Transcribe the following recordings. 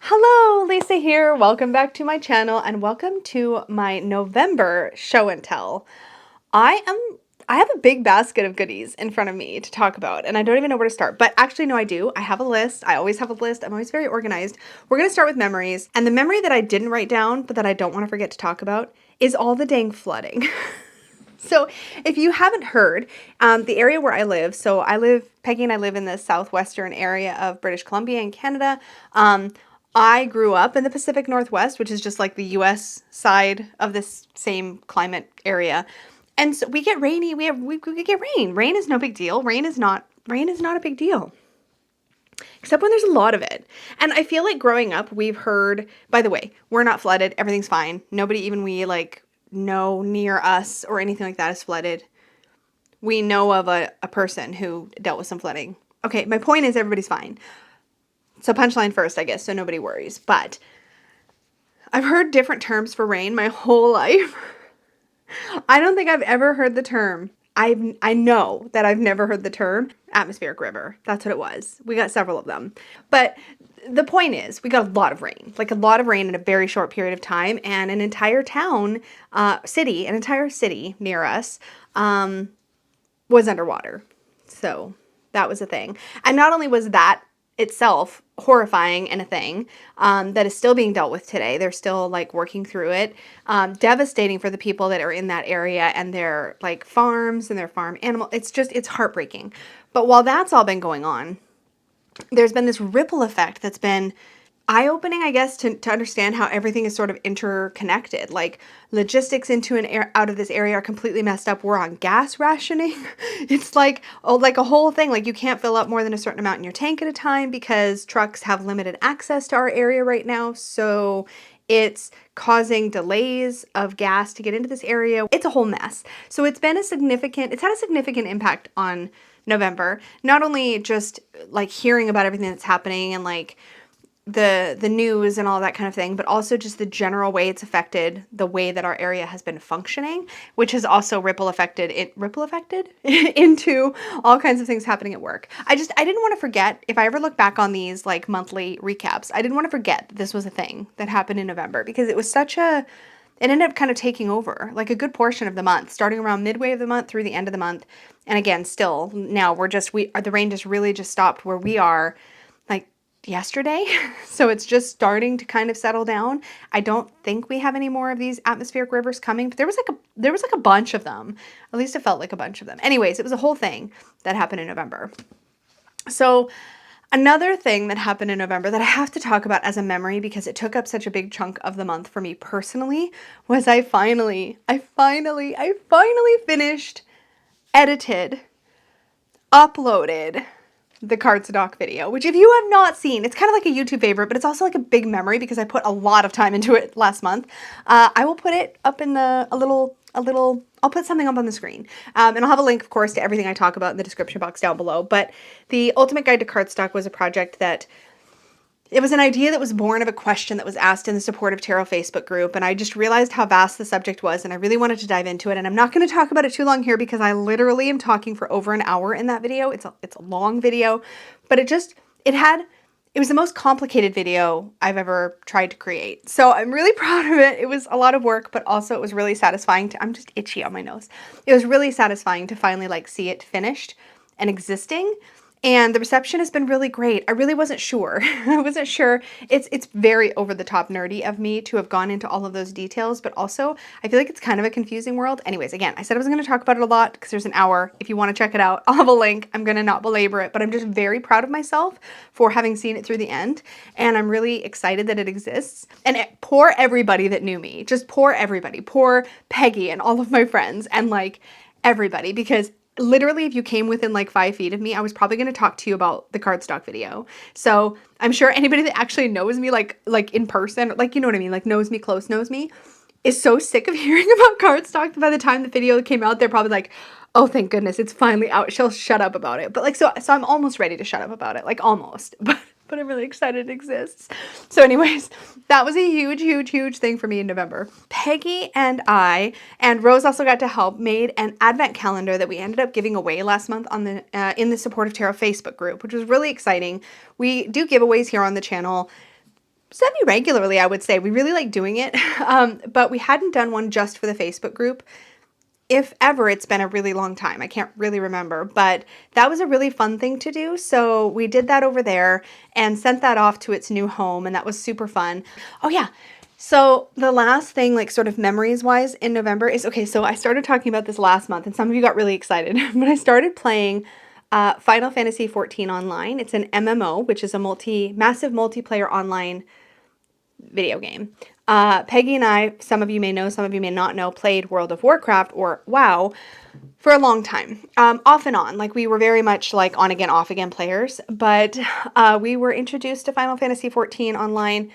Hello, Lisa here. Welcome back to my channel and welcome to my November show and tell. I have a big basket of goodies in front of me to talk about and I don't even know where to start. But actually no, I do. I have a list. I always have a list. I'm always very organized. We're going to start with memories. And the memory that I didn't write down but that I don't want to forget to talk about is all the dang flooding. So if you haven't heard, the area where I live, Peggy and I live in the southwestern area of British Columbia in Canada. I grew up in the Pacific Northwest, which is just like the US side of this same climate area. And so we get rainy, we get rain. Rain is no big deal. Rain is not a big deal. Except when there's a lot of it. And I feel like growing up, we've heard, by the way, we're not flooded. Everything's fine. Nobody even we like know near us or anything like that is flooded. We know of a person who dealt with some flooding. Okay, my point is everybody's fine. So punchline first, I guess, so nobody worries. But I've heard different terms for rain my whole life. I don't think I've ever heard the term. I know that I've never heard the term atmospheric river. That's what it was. We got several of them. But the point is, we got a lot of rain, like a lot of rain in a very short period of time, and an entire city near us was underwater. So that was a thing. And not only was that itself horrifying and a thing that is still being dealt with today. They're still like working through it. Devastating for the people that are in that area and their like farms and their farm animal. It's heartbreaking. But while that's all been going on, there's been this ripple effect that's been eye-opening, I guess, to understand how everything is sort of interconnected. Like logistics out of this area are completely messed up. We're on gas rationing. It's like a whole thing. Like you can't fill up more than a certain amount in your tank at a time because trucks have limited access to our area right now. So it's causing delays of gas to get into this area. It's a whole mess. So it's had a significant impact on November. Not only just like hearing about everything that's happening and like the news and all that kind of thing, but also just the general way it's affected the way that our area has been functioning, which has also ripple affected into all kinds of things happening at work. I didn't want to forget, if I ever look back on these like monthly recaps, I didn't want to forget that this was a thing that happened in November because it was it ended up kind of taking over like a good portion of the month, starting around midway of the month through the end of the month. And again, still now the rain just really just stopped where we are like yesterday. So it's just starting to kind of settle down. I don't think we have any more of these atmospheric rivers coming, but there was like a bunch of them. At least it felt like a bunch of them. Anyways, it was a whole thing that happened in November. So another thing that happened in November that I have to talk about as a memory because it took up such a big chunk of the month for me personally was I finally finished, edited, uploaded the cardstock video, which if you have not seen, it's kind of like a YouTube favorite, but it's also like a big memory because I put a lot of time into it last month. I will put it up in I'll put something up on the screen. And I'll have a link, of course, to everything I talk about in the description box down below. But the Ultimate Guide to Cardstock was a project it was an idea that was born of a question that was asked in the Supportive Tarot Facebook group, and I just realized how vast the subject was, and I really wanted to dive into it, and I'm not going to talk about it too long here because I literally am talking for over an hour in that video. It's a long video, but it was the most complicated video I've ever tried to create. So I'm really proud of it. It was a lot of work, but also it was really satisfying I'm just itchy on my nose. It was really satisfying to finally like see it finished and existing. And the reception has been really great. I really wasn't sure. I wasn't sure. It's very over-the-top nerdy of me to have gone into all of those details, but also I feel like it's kind of a confusing world. Anyways, again, I said I was going to talk about it a lot because there's an hour. If you want to check it out, I'll have a link. I'm going to not belabor it, but I'm just very proud of myself for having seen it through the end, and I'm really excited that it exists. And poor everybody that knew me. Just poor everybody. Poor Peggy and all of my friends and like everybody, because literally, if you came within like 5 feet of me, I was probably going to talk to you about the cardstock video. So I'm sure anybody that actually knows me, like in person, like, you know what I mean? Like knows me, knows me, is so sick of hearing about cardstock that by the time the video came out, they're probably like, oh, thank goodness, it's finally out. She'll shut up about it. But like, so I'm almost ready to shut up about it, like almost, but I'm really excited it exists. So anyways, that was a huge thing for me in November. Peggy and I, and Rose also got to help, made an advent calendar that we ended up giving away last month on in the Supportive Tarot Facebook group, which was really exciting. We do giveaways here on the channel semi-regularly, I would say. We really like doing it, but we hadn't done one just for the Facebook group. If ever, it's been a really long time. I can't really remember, but that was a really fun thing to do. So we did that over there and sent that off to its new home, and that was super fun. Oh yeah. So the last thing, like sort of memories wise in November is, okay, so I started talking about this last month and some of you got really excited, but I started playing Final Fantasy 14 online. It's an MMO, which is a massive multiplayer online video game. Peggy and I, some of you may know, some of you may not know, played World of Warcraft or WoW for a long time, off and on. Like we were very much like on again, off again players, but we were introduced to Final Fantasy 14 online.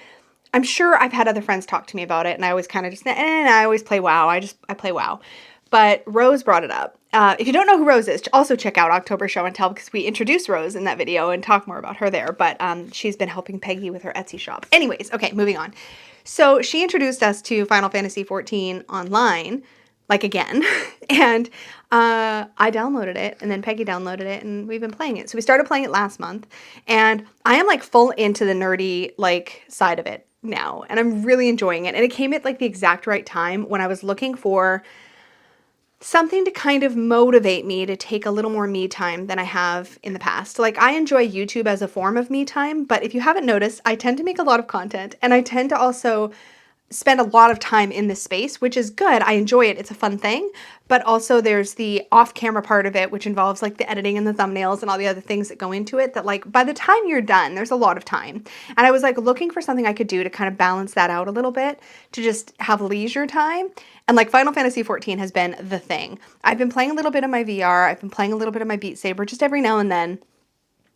I'm sure I've had other friends talk to me about it, and I always kind of just, I always play WoW. I play WoW. But Rose brought it up. If you don't know who Rose is, also check out October Show and Tell, because we introduced Rose in that video and talk more about her there. But she's been helping Peggy with her Etsy shop. Anyways, okay, moving on. So she introduced us to Final Fantasy 14 online, like again, and I downloaded it, and then Peggy downloaded it, and we've been playing it. So we started playing it last month, and I am like full into the nerdy like side of it now, and I'm really enjoying it. And it came at like the exact right time when I was looking for something to kind of motivate me to take a little more me time than I have in the past. Like I enjoy YouTube as a form of me time, but if you haven't noticed, I tend to make a lot of content, and I tend to also spend a lot of time in this space, which is good. I enjoy it. It's a fun thing. But also there's the off-camera part of it, which involves like the editing and the thumbnails and all the other things that go into it that like by the time you're done, there's a lot of time. And I was like looking for something I could do to kind of balance that out a little bit, to just have leisure time. And like Final Fantasy 14 has been the thing. I've been playing a little bit of my VR. I've been playing a little bit of my Beat Saber just every now and then.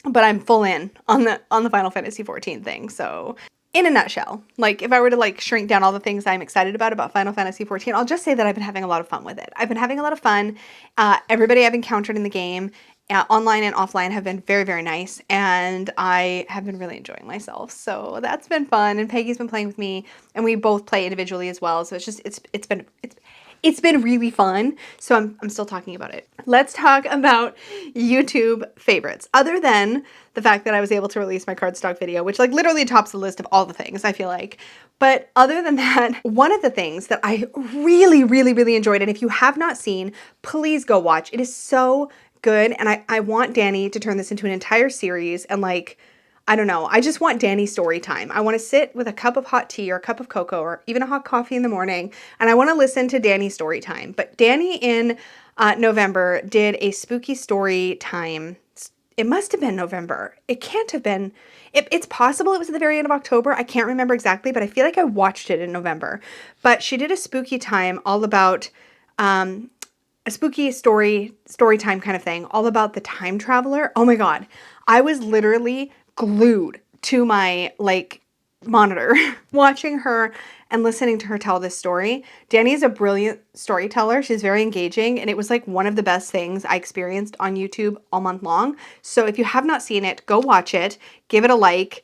But I'm full in on the Final Fantasy 14 thing. So in a nutshell, like if I were to like shrink down all the things I'm excited about Final Fantasy 14, I'll just say that I've been having a lot of fun with it. I've been having a lot of fun. Everybody I've encountered in the game, online and offline, have been very, very nice, and I have been really enjoying myself. So that's been fun, and Peggy's been playing with me, and we both play individually as well. So it's been really fun. So I'm still talking about it. Let's talk about YouTube favorites. Other than the fact that I was able to release my cardstock video, which like literally tops the list of all the things, I feel like. But other than that, one of the things that I really, really, really enjoyed, and if you have not seen, please go watch. It is so good. And I want Danny to turn this into an entire series, and like, I don't know. I just want Danny story time. I want to sit with a cup of hot tea or a cup of cocoa or even a hot coffee in the morning, and I want to listen to Danny story time. But Danny in November did a spooky story time. It must have been November. It can't have been. It's possible it was at the very end of October. I can't remember exactly, but I feel like I watched it in November. But she did a spooky time all about a spooky story time kind of thing, all about the time traveler. Oh my God. I was literally glued to my like monitor watching her and listening to her tell this story. Danny is a brilliant storyteller. She's very engaging, and it was like one of the best things I experienced on YouTube all month long. So if you have not seen it, go watch it, give it a like,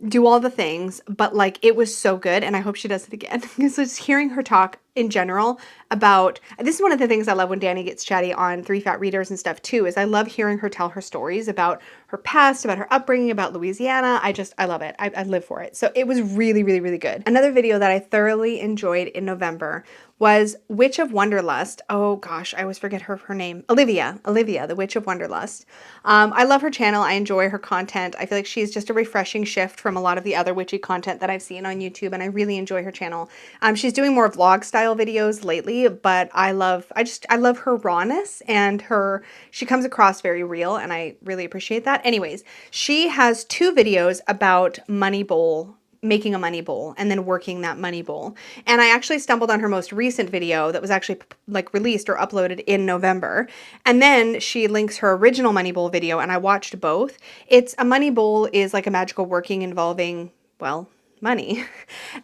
do all the things, but like it was so good, and I hope she does it again. Because just hearing her talk in general about, this is one of the things I love when Danny gets chatty on Three Fat Readers and stuff too, is I love hearing her tell her stories about her past, about her upbringing, about Louisiana. I love it. I live for it. So it was really, really, really good. Another video that I thoroughly enjoyed in November was Witch of Wonderlust. Oh gosh, I always forget her name. Olivia, the Witch of Wonderlust. I love her channel. I enjoy her content. I feel like she's just a refreshing shift from a lot of the other witchy content that I've seen on YouTube, and I really enjoy her channel. She's doing more vlog style videos lately, but I love her rawness, and she comes across very real, and I really appreciate that. Anyways, she has 2 videos about making a money bowl and then working that money bowl. And I actually stumbled on her most recent video that was actually like released or uploaded in November. And then she links her original money bowl video, and I watched both. It's a money bowl is like a magical working involving, well, money.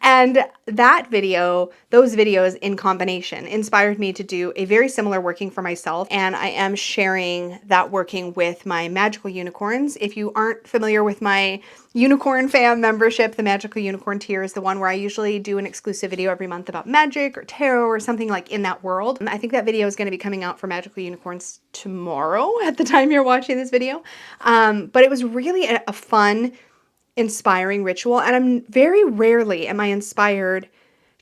And those videos in combination inspired me to do a very similar working for myself. And I am sharing that working with my Magical Unicorns. If you aren't familiar with my Unicorn Fam membership, the Magical Unicorn tier is the one where I usually do an exclusive video every month about magic or tarot or something like in that world. I think that video is going to be coming out for Magical Unicorns tomorrow at the time you're watching this video. But it was really a fun inspiring ritual, and I'm very rarely am I inspired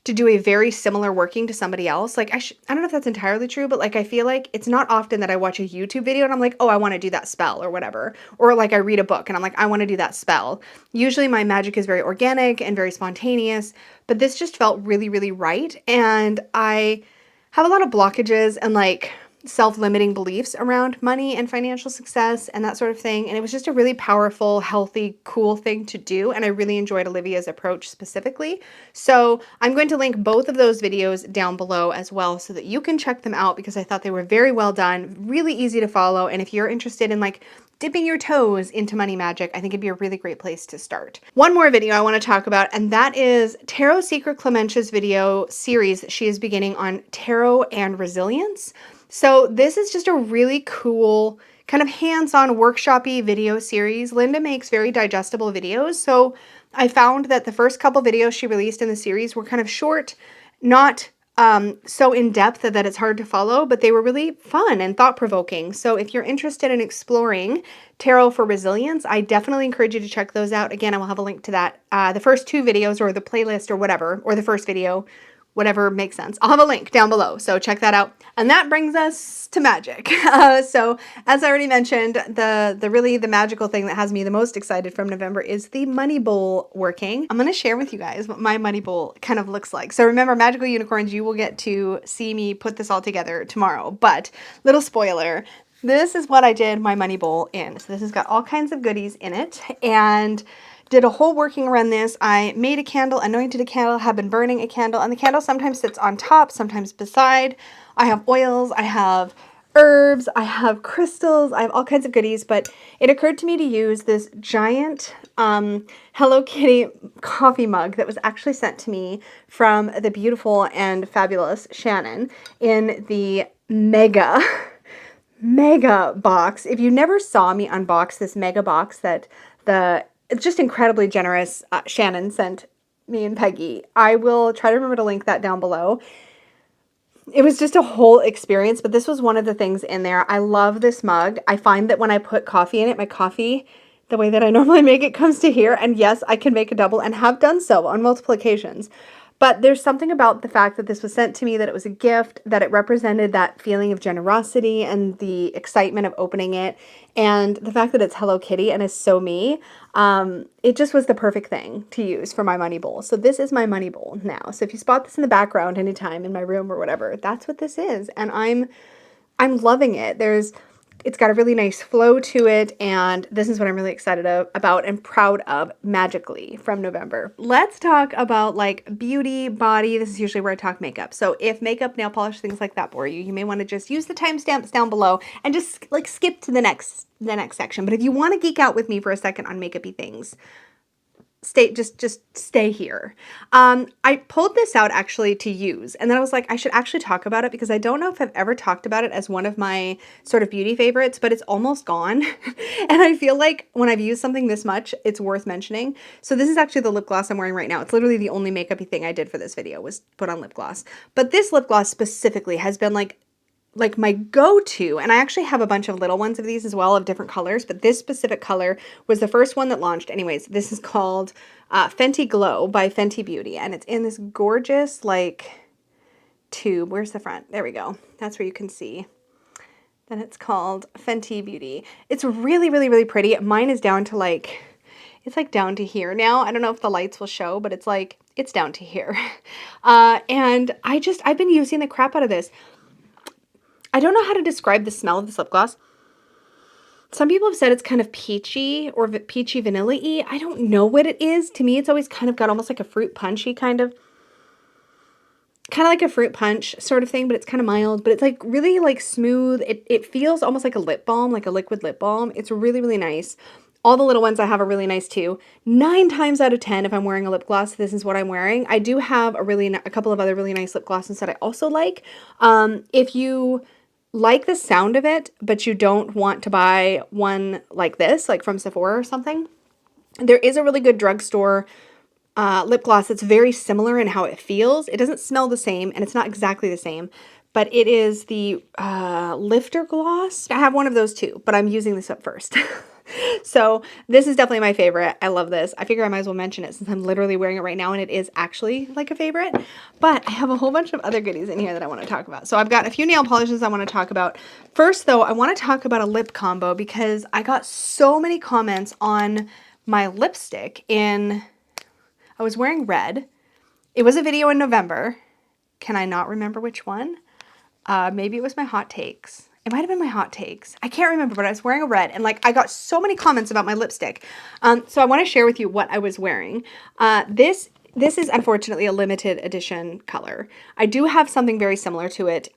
to do a very similar working to somebody else. Like I don't know if that's entirely true, but like I feel like it's not often that I watch a YouTube video and I'm like, oh, I want to do that spell or whatever. Or like I read a book and I'm like, I want to do that spell. Usually my magic is very organic and very spontaneous, but this just felt really, really right. And I have a lot of blockages and like self-limiting beliefs around money and financial success and that sort of thing. And it was just a really powerful, healthy, cool thing to do. And I really enjoyed Olivia's approach specifically. So I'm going to link both of those videos down below as well so that you can check them out because I thought they were very well done, really easy to follow. And if you're interested in like dipping your toes into money magic, I think it'd be a really great place to start. One more video I want to talk about, and that is Tarot Secret Clementia's video series that she is beginning on tarot and resilience. So this is just a really cool kind of hands-on workshop-y video series. Linda makes very digestible videos. So I found that the first couple videos she released in the series were kind of short, not so in-depth that it's hard to follow, but they were really fun and thought-provoking. So if you're interested in exploring tarot for resilience, I definitely encourage you to check those out. Again, I will have a link to that. The first two videos or the playlist or whatever, or the first video, whatever makes sense. I'll have a link down below, so check that out. And that brings us to magic. So as I already mentioned, the magical thing that has me the most excited from November is the money bowl working. I'm going to share with you guys what my money bowl kind of looks like. So remember, Magical Unicorns, you will get to see me put this all together tomorrow. But little spoiler, this is what I did my money bowl in. So this has got all kinds of goodies in it, and did a whole working around this. I made a candle, anointed a candle, have been burning a candle, and the candle sometimes sits on top, sometimes beside. I have oils, I have herbs, I have crystals, I have all kinds of goodies, but it occurred to me to use this giant Hello Kitty coffee mug that was actually sent to me from the beautiful and fabulous Shannon in the mega box. If you never saw me unbox this mega box that it's just incredibly generous Shannon sent me and Peggy, I will try to remember to link that down below. It was just a whole experience, but this was one of the things in there. I love this mug. I find that when I put coffee in it, my coffee, the way that I normally make it, comes to here. And yes, I can make a double and have done so on multiple occasions. But there's something about the fact that this was sent to me, that it was a gift, that it represented that feeling of generosity and the excitement of opening it, and the fact that it's Hello Kitty and is so me. It just was the perfect thing to use for my money bowl. So this is my money bowl now. So if you spot this in the background anytime in my room or whatever, that's what this is. And I'm loving it. It's got a really nice flow to it, and this is what I'm really excited about and proud of magically from November. Let's talk about like beauty, body. This is usually where I talk makeup. So if makeup, nail polish, things like that bore you, you may want to just use the timestamps down below and just like skip to the next section. But if you want to geek out with me for a second on makeup-y things, just stay here. I pulled this out actually to use, and then I was like, I should actually talk about it because I don't know if I've ever talked about it as one of my sort of beauty favorites, but it's almost gone. And I feel like when I've used something this much, it's worth mentioning. So this is actually the lip gloss I'm wearing right now. It's literally the only makeup-y thing I did for this video was put on lip gloss. But this lip gloss specifically has been like my go-to, and I actually have a bunch of little ones of these as well of different colors, but this specific color was the first one that launched. Anyways, this is called Fenty Glow by Fenty Beauty, and it's in this gorgeous like tube. Where's the front? There we go. That's where you can see that it's called Fenty Beauty. It's really, really, really pretty. Mine is down to like, it's like down to here now. I don't know if the lights will show, but it's like, it's down to here. And I've been using the crap out of this. I don't know how to describe the smell of this lip gloss. Some people have said it's kind of peachy or peachy vanilla-y. I don't know what it is. To me, it's always kind of got almost like a fruit punchy kind of like a fruit punch sort of thing, but it's kind of mild, but it's like really like smooth. It feels almost like a lip balm, like a liquid lip balm. It's really, really nice. All the little ones I have are really nice too. 9 times out of 10, if I'm wearing a lip gloss, this is what I'm wearing. I do have a couple of other really nice lip glosses that I also like. If you like the sound of it, but you don't want to buy one like this, like from Sephora or something, there is a really good drugstore lip gloss that's very similar in how it feels. It doesn't smell the same, and it's not exactly the same, but it is the Lifter Gloss. I have one of those too, but I'm using this up first. So this is definitely my favorite. I love this. I figure I might as well mention it since I'm literally wearing it right now and it is actually like a favorite. But I have a whole bunch of other goodies in here that I want to talk about. So I've got a few nail polishes I want to talk about. First though, I want to talk about a lip combo because I got so many comments on my lipstick I was wearing red. It was a video in November. Can I not remember which one? Maybe it was my hot takes. It might have been my hot takes. I can't remember, but I was wearing a red and like I got so many comments about my lipstick. So I want to share with you what I was wearing. This is unfortunately a limited edition color. I do have something very similar to it,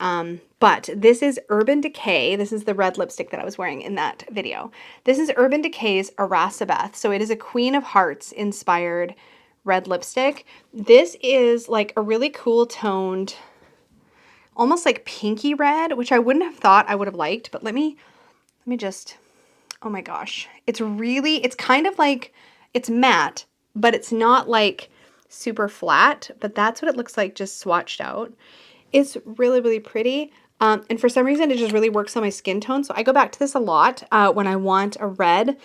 but this is Urban Decay. This is the red lipstick that I was wearing in that video. This is Urban Decay's Erasabeth. So it is a Queen of Hearts inspired red lipstick. This is like a really cool toned, almost like pinky red, which I wouldn't have thought I would have liked, but let me just, oh my gosh. It's kind of like, it's matte, but it's not like super flat, but that's what it looks like just swatched out. It's really, really pretty. And for some reason, it just really works on my skin tone. So I go back to this a lot when I want a red.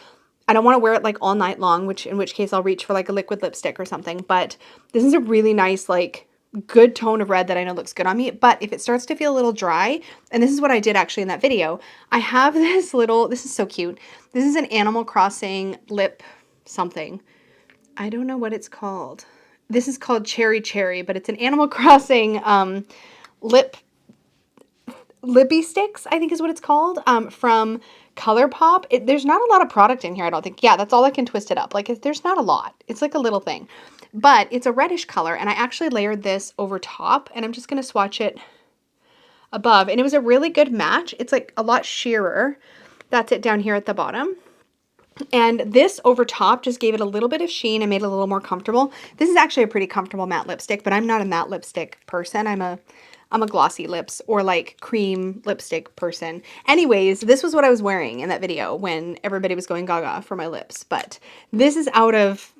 I don't want to wear it like all night long, in which case I'll reach for like a liquid lipstick or something. But this is a really nice, like, good tone of red that I know looks good on me. But if it starts to feel a little dry, and this is what I did actually in that video, I have this is so cute. This is an Animal Crossing lip something. I don't know what it's called. This is called Cherry Cherry, but it's an Animal Crossing lippy sticks, I think is what it's called, from ColourPop. There's not a lot of product in here, I don't think. Yeah, that's all I can twist it up. Like, there's not a lot. It's like a little thing. But it's a reddish color, and I actually layered this over top, and I'm just going to swatch it above. And it was a really good match. It's like a lot sheerer. That's it down here at the bottom. And this over top just gave it a little bit of sheen and made it a little more comfortable. This is actually a pretty comfortable matte lipstick, but I'm not a matte lipstick person. I'm a glossy lips or like cream lipstick person. Anyways, this was what I was wearing in that video when everybody was going gaga for my lips. But this is out of,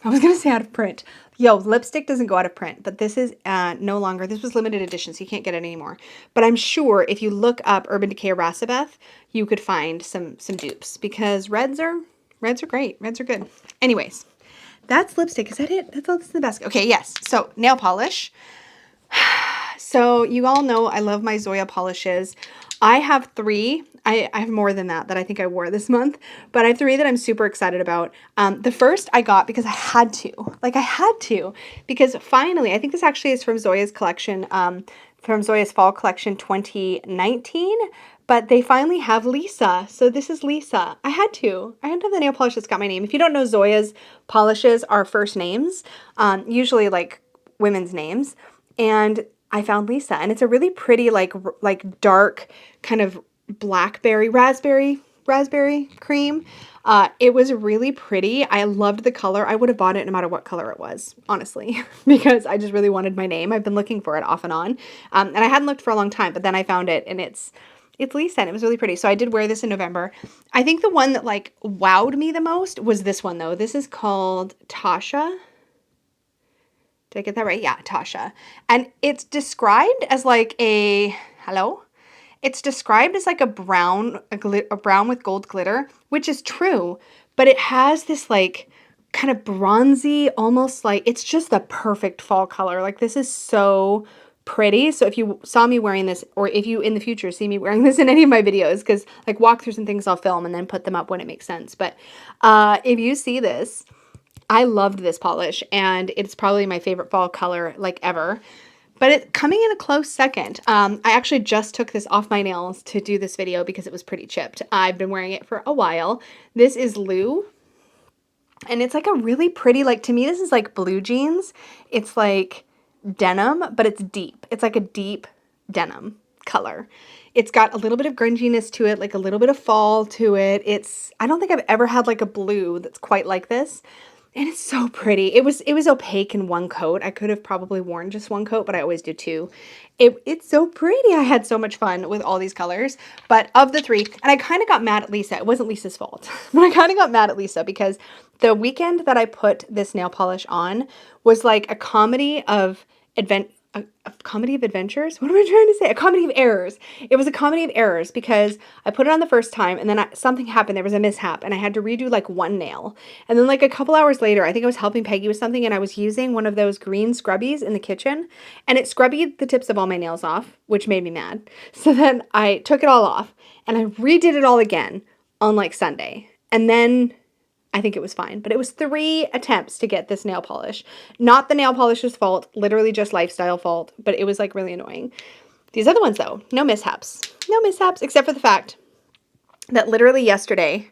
I was going to say out of print. Yo, lipstick doesn't go out of print, but this is no longer, this was limited edition, so you can't get it anymore. But I'm sure if you look up Urban Decay Erasabeth, you could find some dupes because reds are great. Reds are good. Anyways, that's lipstick. Is that it? That's all that's in the basket. Okay, yes. So nail polish. So you all know I love my Zoya polishes. I have 3. I have more than that I think I wore this month, but I have 3 that I'm super excited about. The first I got because I had to. Like, I had to. Because finally, I think this actually is from Zoya's collection, from Zoya's Fall Collection 2019, but they finally have Lisa. So this is Lisa. I had to have the nail polish that's got my name. If you don't know, Zoya's polishes are first names, usually like women's names. And I found Lisa, and it's a really pretty, like dark kind of raspberry cream. It was really pretty. I loved the color. I would have bought it no matter what color it was, honestly, because I just really wanted my name. I've been looking for it off and on, and I hadn't looked for a long time, but then I found it, and it's Lisa, and it was really pretty. So I did wear this in November. I think the one that like wowed me the most was this one though. This is called Tasha. Did I get that right? Yeah, Tasha. And it's described as like It's described as like a brown with gold glitter, which is true, but it has this like kind of bronzy, almost like, it's just the perfect fall color. Like, this is so pretty. So if you saw me wearing this, or if you in the future see me wearing this in any of my videos, because like walkthroughs and things I'll film and then put them up when it makes sense. But if you see this, I loved this polish, and it's probably my favorite fall color, like, ever. But it coming in a close second. I actually just took this off my nails to do this video because it was pretty chipped. I've been wearing it for a while. This is Lou, and it's like a really pretty, like, to me, this is like blue jeans. It's like denim, but it's deep. It's like a deep denim color. It's got a little bit of grunginess to it, like a little bit of fall to it. I don't think I've ever had like a blue that's quite like this. And it's so pretty. It was opaque in one coat. I could have probably worn just one coat, but I always do 2. It's so pretty. I had so much fun with all these colors. But of the 3, and I kind of got mad at Lisa. It wasn't Lisa's fault, but I kind of got mad at Lisa because the weekend that I put this nail polish on was like a comedy of a comedy of adventures? What am I trying to say? A comedy of errors. It was a comedy of errors because I put it on the first time and then something happened. There was a mishap and I had to redo like one nail. And then like a couple hours later, I think I was helping Peggy with something and I was using one of those green scrubbies in the kitchen and it scrubbied the tips of all my nails off, which made me mad. So then I took it all off and I redid it all again on like Sunday. And then I think it was fine, but it was 3 attempts to get this nail polish. Not the nail polisher's fault, literally just lifestyle fault, but it was like really annoying. These other ones though, no mishaps. No mishaps, except for the fact that literally yesterday,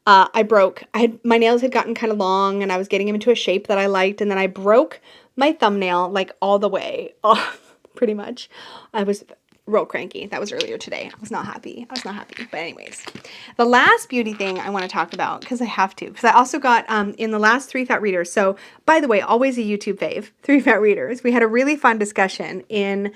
my nails had gotten kind of long and I was getting them into a shape that I liked, and then I broke my thumbnail like all the way off, pretty much. I was real cranky. That was earlier today. I was not happy. But anyways, the last beauty thing I want to talk about, because I have to, because I also got in the last 3 Fat Readers. So by the way, always a YouTube fave, 3 Fat Readers. We had a really fun discussion in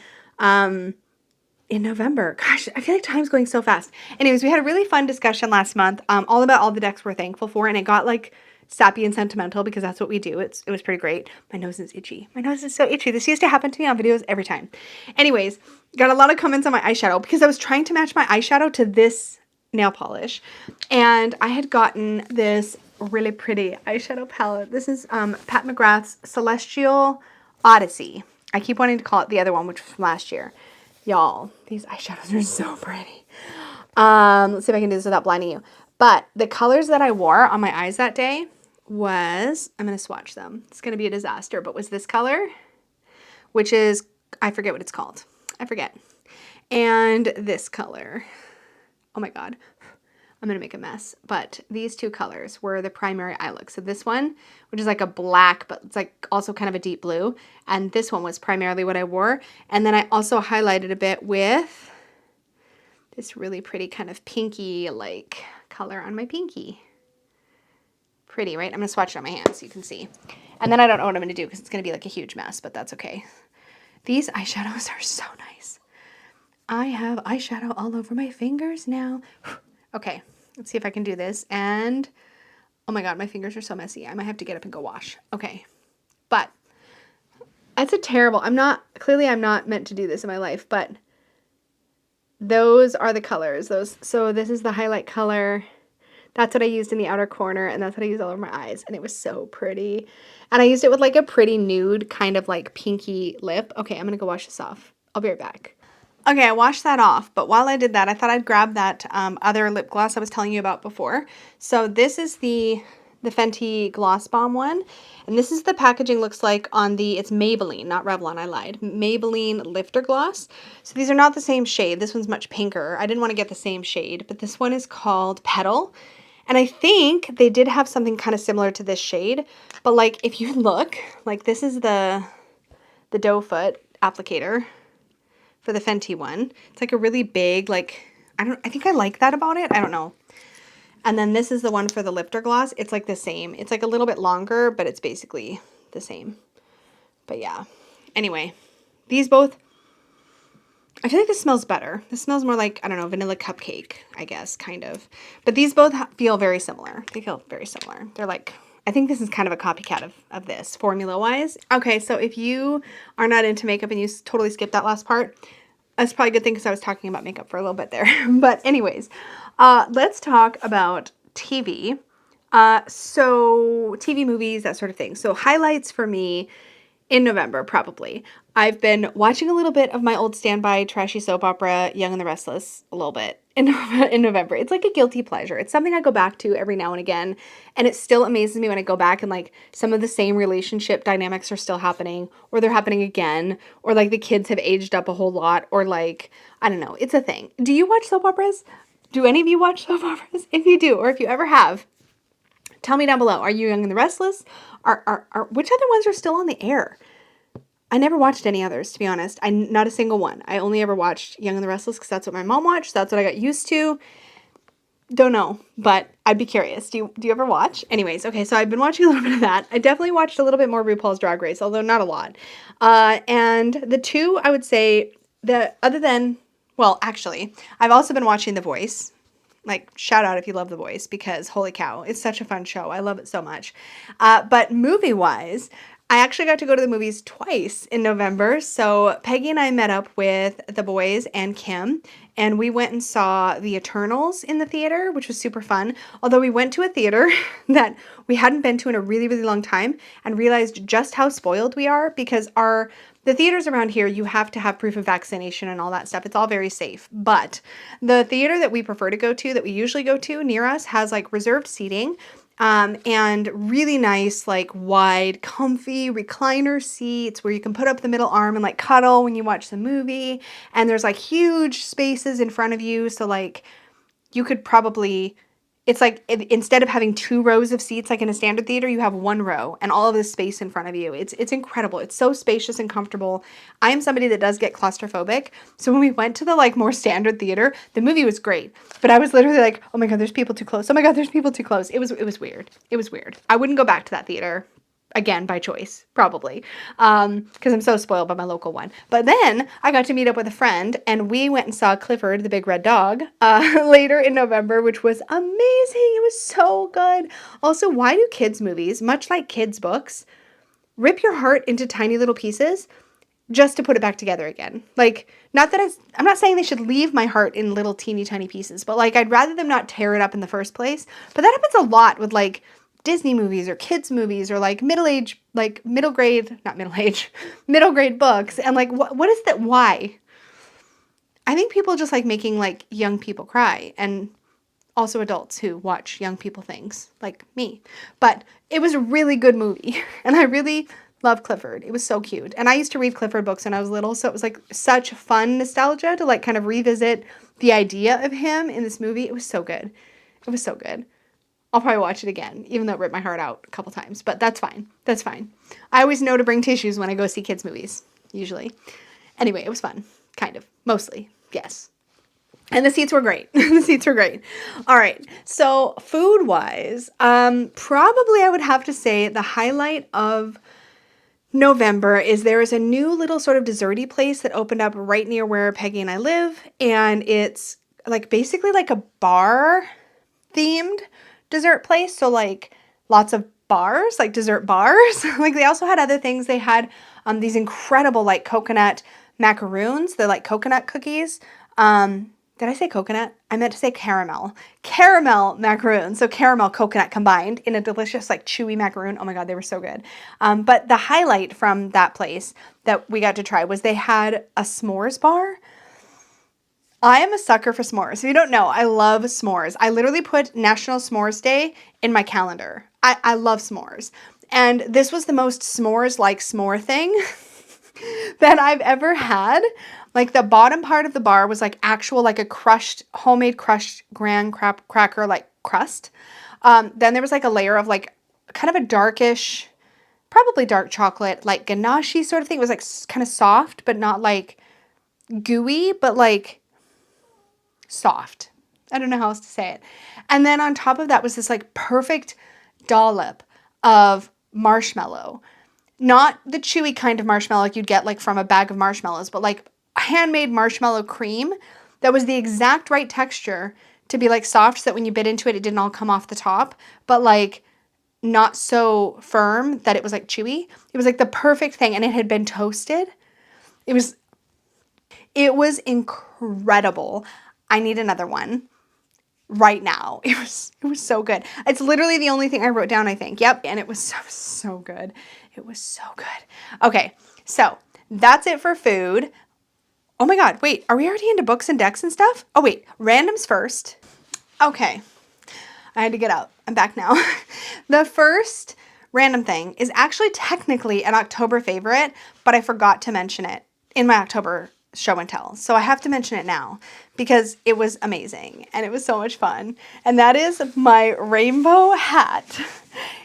November. Gosh, I feel like time's going so fast. Anyways, we had a really fun discussion last month, all about all the decks we're thankful for, and it got like sappy and sentimental because that's what we do. It was pretty great. My nose is itchy. My nose is so itchy. This used to happen to me on videos every time. Anyways, got a lot of comments on my eyeshadow because I was trying to match my eyeshadow to this nail polish, and I had gotten this really pretty eyeshadow palette. This is Pat McGrath's Celestial Odyssey. I keep wanting to call it the other one, which was from last year. Y'all, these eyeshadows are so pretty. Let's see if I can do this without blinding you. But the colors that I wore on my eyes that day was, I'm going to swatch them. It's going to be a disaster, but was this color, which is, I forget what it's called. I forget. And this color. Oh my God. I'm going to make a mess. But these 2 colors were the primary eye look. So this one, which is like a black, but it's like also kind of a deep blue. And this one was primarily what I wore. And then I also highlighted a bit with this really pretty kind of pinky like color on my pinky. Pretty, right? I'm going to swatch it on my hand so you can see. And then I don't know what I'm going to do because it's going to be like a huge mess, but that's okay. These eyeshadows are so nice. I have eyeshadow all over my fingers now. Okay, let's see if I can do this. And, oh my God, my fingers are so messy. I might have to get up and go wash. Okay, but that's a terrible, clearly I'm not meant to do this in my life, but those are the colors. So this is the highlight color. That's what I used in the outer corner, and that's what I used all over my eyes, and it was so pretty. And I used it with like a pretty nude kind of like pinky lip. Okay, I'm gonna go wash this off. I'll be right back. Okay, I washed that off, but while I did that, I thought I'd grab that other lip gloss I was telling you about before. So this is the Fenty Gloss Bomb one, and this is the packaging looks like on it's Maybelline, not Revlon, I lied. Maybelline Lifter Gloss. So these are not the same shade. This one's much pinker. I didn't want to get the same shade, but this one is called Petal. And I think they did have something kind of similar to this shade, but like if you look, like this is the doe foot applicator for the Fenty one. It's like a really big, like, I think I like that about it. I don't know. And then this is the one for the lifter gloss. It's like the same. It's like a little bit longer, but it's basically the same. But yeah. Anyway, these both, I feel like this smells better. This smells more like, I don't know, vanilla cupcake, I guess, kind of. But these both feel very similar. They feel very similar. They're like, I think this is kind of a copycat of this, formula-wise. Okay, so if you are not into makeup and you totally skipped that last part, that's probably a good thing because I was talking about makeup for a little bit there. But anyways, let's talk about TV. So TV, movies, that sort of thing. So highlights for me in November, probably. I've been watching a little bit of my old standby trashy soap opera, Young and the Restless, a little bit in November. It's like a guilty pleasure. It's something I go back to every now and again, and it still amazes me when I go back and like some of the same relationship dynamics are still happening, or they're happening again, or like the kids have aged up a whole lot, or like, I don't know, it's a thing. Do you watch soap operas? Do any of you watch soap operas? If you do, or if you ever have, tell me down below. Are you Young and the Restless? Which other ones are still on the air? I never watched any others, to be honest. Not a single one. I only ever watched Young and the Restless because that's what my mom watched. That's what I got used to. Don't know, but I'd be curious. Do you ever watch? Anyways, okay, so I've been watching a little bit of that. I definitely watched a little bit more RuPaul's Drag Race, although not a lot. And the two, I would say, actually, I've also been watching The Voice. Like, shout out if you love The Voice, because holy cow, it's such a fun show. I love it so much. But movie-wise, I actually got to go to the movies twice in November. So Peggy and I met up with the boys and Kim, and we went and saw The Eternals in the theater, which was super fun. Although we went to a theater that we hadn't been to in a really, really long time and realized just how spoiled we are because the theaters around here, you have to have proof of vaccination and all that stuff. It's all very safe. But the theater that we prefer to go to, that we usually go to near us, has like reserved seating. And really nice, like wide, comfy recliner seats where you can put up the middle arm and like cuddle when you watch the movie. And there's like huge spaces in front of you. So like you could probably, it's like instead of having 2 rows of seats like in a standard theater, you have 1 row and all of this space in front of you. It's incredible. It's so spacious and comfortable. I am somebody that does get claustrophobic. So when we went to the like more standard theater, the movie was great. But I was literally like, oh my God, there's people too close. Oh my God, there's people too close. It was weird. It was weird. I wouldn't go back to that theater again by choice, probably, because I'm so spoiled by my local one. But then I got to meet up with a friend, and we went and saw Clifford the Big Red Dog later in November, which was amazing. It was so good. Also, why do kids movies, much like kids books, rip your heart into tiny little pieces just to put it back together again? Like, not that I'm not saying they should leave my heart in little teeny tiny pieces, but like I'd rather them not tear it up in the first place. But that happens a lot with like Disney movies or kids movies or like middle grade books. And like, what is that? Why? I think people just like making like young people cry, and also adults who watch young people things like me. But it was a really good movie and I really love Clifford. It was so cute. And I used to read Clifford books when I was little. So it was like such fun nostalgia to like kind of revisit the idea of him in this movie. It was so good. It was so good. I'll probably watch it again, even though it ripped my heart out a couple times. But that's fine. That's fine. I always know to bring tissues when I go see kids' movies, usually. Anyway, it was fun. Kind of. Mostly. Yes. And the seats were great. The seats were great. All right. So food-wise, probably I would have to say the highlight of November is there is a new little sort of desserty place that opened up right near where Peggy and I live. And it's like basically like a bar themed dessert place. So like lots of bars, like dessert bars. Like they also had other things. They had these incredible like coconut macaroons. They're like coconut cookies. Did I say coconut? I meant to say caramel. Caramel macaroons. So caramel, coconut combined in a delicious like chewy macaroon. Oh my God, they were so good. But the highlight from that place that we got to try was they had a s'mores bar. I am a sucker for s'mores. If you don't know, I love s'mores. I literally put National S'mores Day in my calendar. I love s'mores. And this was the most s'mores-like s'more thing that I've ever had. Like the bottom part of the bar was like actual, like a homemade crushed graham cracker, like crust. Then there was like a layer of like kind of a darkish, probably dark chocolate, like ganache sort of thing. It was like kind of soft, but not like gooey, but like soft. I don't know how else to say it. And then on top of that was this like perfect dollop of marshmallow. Not the chewy kind of marshmallow like you'd get like from a bag of marshmallows, but like handmade marshmallow cream that was the exact right texture to be like soft so that when you bit into it, it didn't all come off the top, but like not so firm that it was like chewy. It was like the perfect thing, and it had been toasted. It was incredible. I need another one right now. It was so good. It's literally the only thing I wrote down, I think. Yep. And it was so good. It was so good. Okay. So that's it for food. Oh my God. Wait, are we already into books and decks and stuff? Oh wait, randoms first. Okay. I had to get out. I'm back now. The first random thing is actually technically an October favorite, but I forgot to mention it in my October show and tell. So I have to mention it now because it was amazing and it was so much fun. And that is my rainbow hat.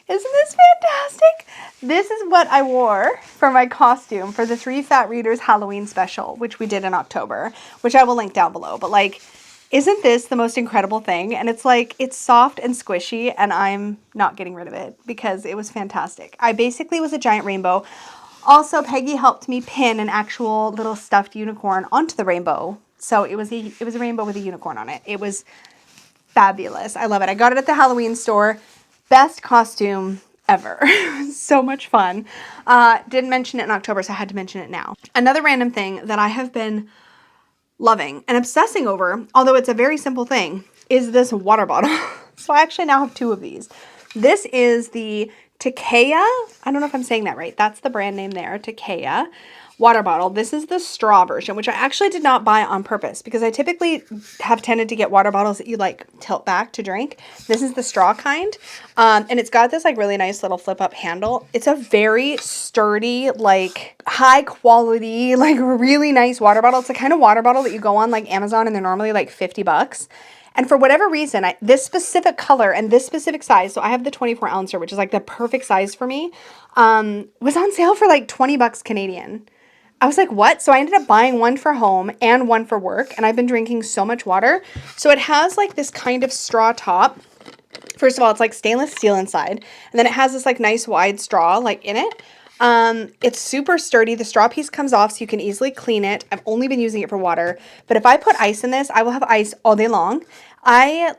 Isn't this fantastic? This is what I wore for my costume for the 3 Fat Readers Halloween special, which we did in October, which I will link down below. But like, isn't this the most incredible thing? And it's like, it's soft and squishy, and I'm not getting rid of it because it was fantastic. I basically was a giant rainbow. Also, Peggy helped me pin an actual little stuffed unicorn onto the rainbow. So it was a rainbow with a unicorn on it. It was fabulous. I love it. I got it at the Halloween store. Best costume ever. So much fun. Didn't mention it in October, so I had to mention it now. Another random thing that I have been loving and obsessing over, although it's a very simple thing, is this water bottle. So I actually now have two of these. This is the Takea, I don't know if I'm saying that right. That's the brand name there, Takea water bottle. This is the straw version, which I actually did not buy on purpose because I typically have tended to get water bottles that you like tilt back to drink. This is the straw kind. And it's got this like really nice little flip up handle. It's a very sturdy, like high quality, like really nice water bottle. It's the kind of water bottle that you go on like Amazon and they're normally like $50. And for whatever reason, this specific color and this specific size, so I have the 24 ouncer, which is like the perfect size for me, was on sale for like 20 bucks Canadian. I was like, what? So I ended up buying one for home and one for work, and I've been drinking so much water. So it has like this kind of straw top. First of all, it's like stainless steel inside, and then it has this like nice wide straw like in it. It's super sturdy. The straw piece comes off so you can easily clean it. I've only been using it for water, but if I put ice in this, I will have ice all day long. I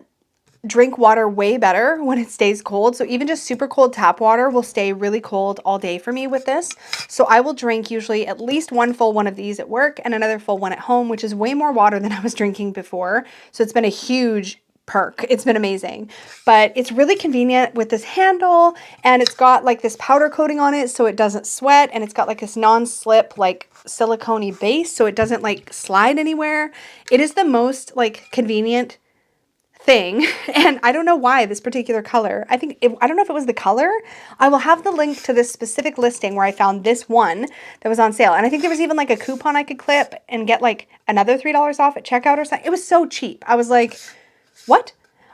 drink water way better when it stays cold. So even just super cold tap water will stay really cold all day for me with this. So I will drink usually at least one full one of these at work and another full one at home, which is way more water than I was drinking before. So it's been a huge perk. It's been amazing, but it's really convenient with this handle, and it's got like this powder coating on it so it doesn't sweat, and it's got like this non-slip like silicone base so it doesn't like slide anywhere. It is the most like convenient thing, and I don't know why this particular color. I don't know if it was the color. I will have the link to this specific listing where I found this one that was on sale, and I think there was even like a coupon I could clip and get like another $3 off at checkout or something. It was so cheap. I was like, what?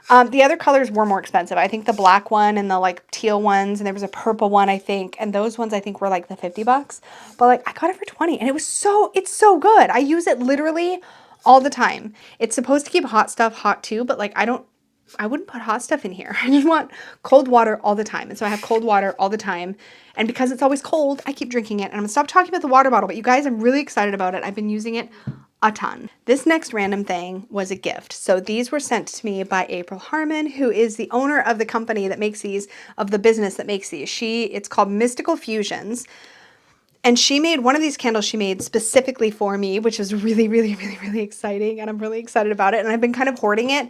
The other colors were more expensive. I think the black one and the like teal ones, and there was a purple one, I think, and those ones I think were like the 50 bucks. But like I got it for 20, and it's so good. I use it literally all the time. It's supposed to keep hot stuff hot too, but like I wouldn't put hot stuff in here. I just want cold water all the time. And so I have cold water all the time. And because it's always cold, I keep drinking it. And I'm gonna stop talking about the water bottle, but you guys, I'm really excited about it. I've been using it a ton. This next random thing was a gift. So these were sent to me by April Harmon, who is the owner of the company that makes these, of the business that makes these. It's called Mystical Fusions. And she made one of these candles she made specifically for me, which is really, really, really, really exciting. And I'm really excited about it. And I've been kind of hoarding it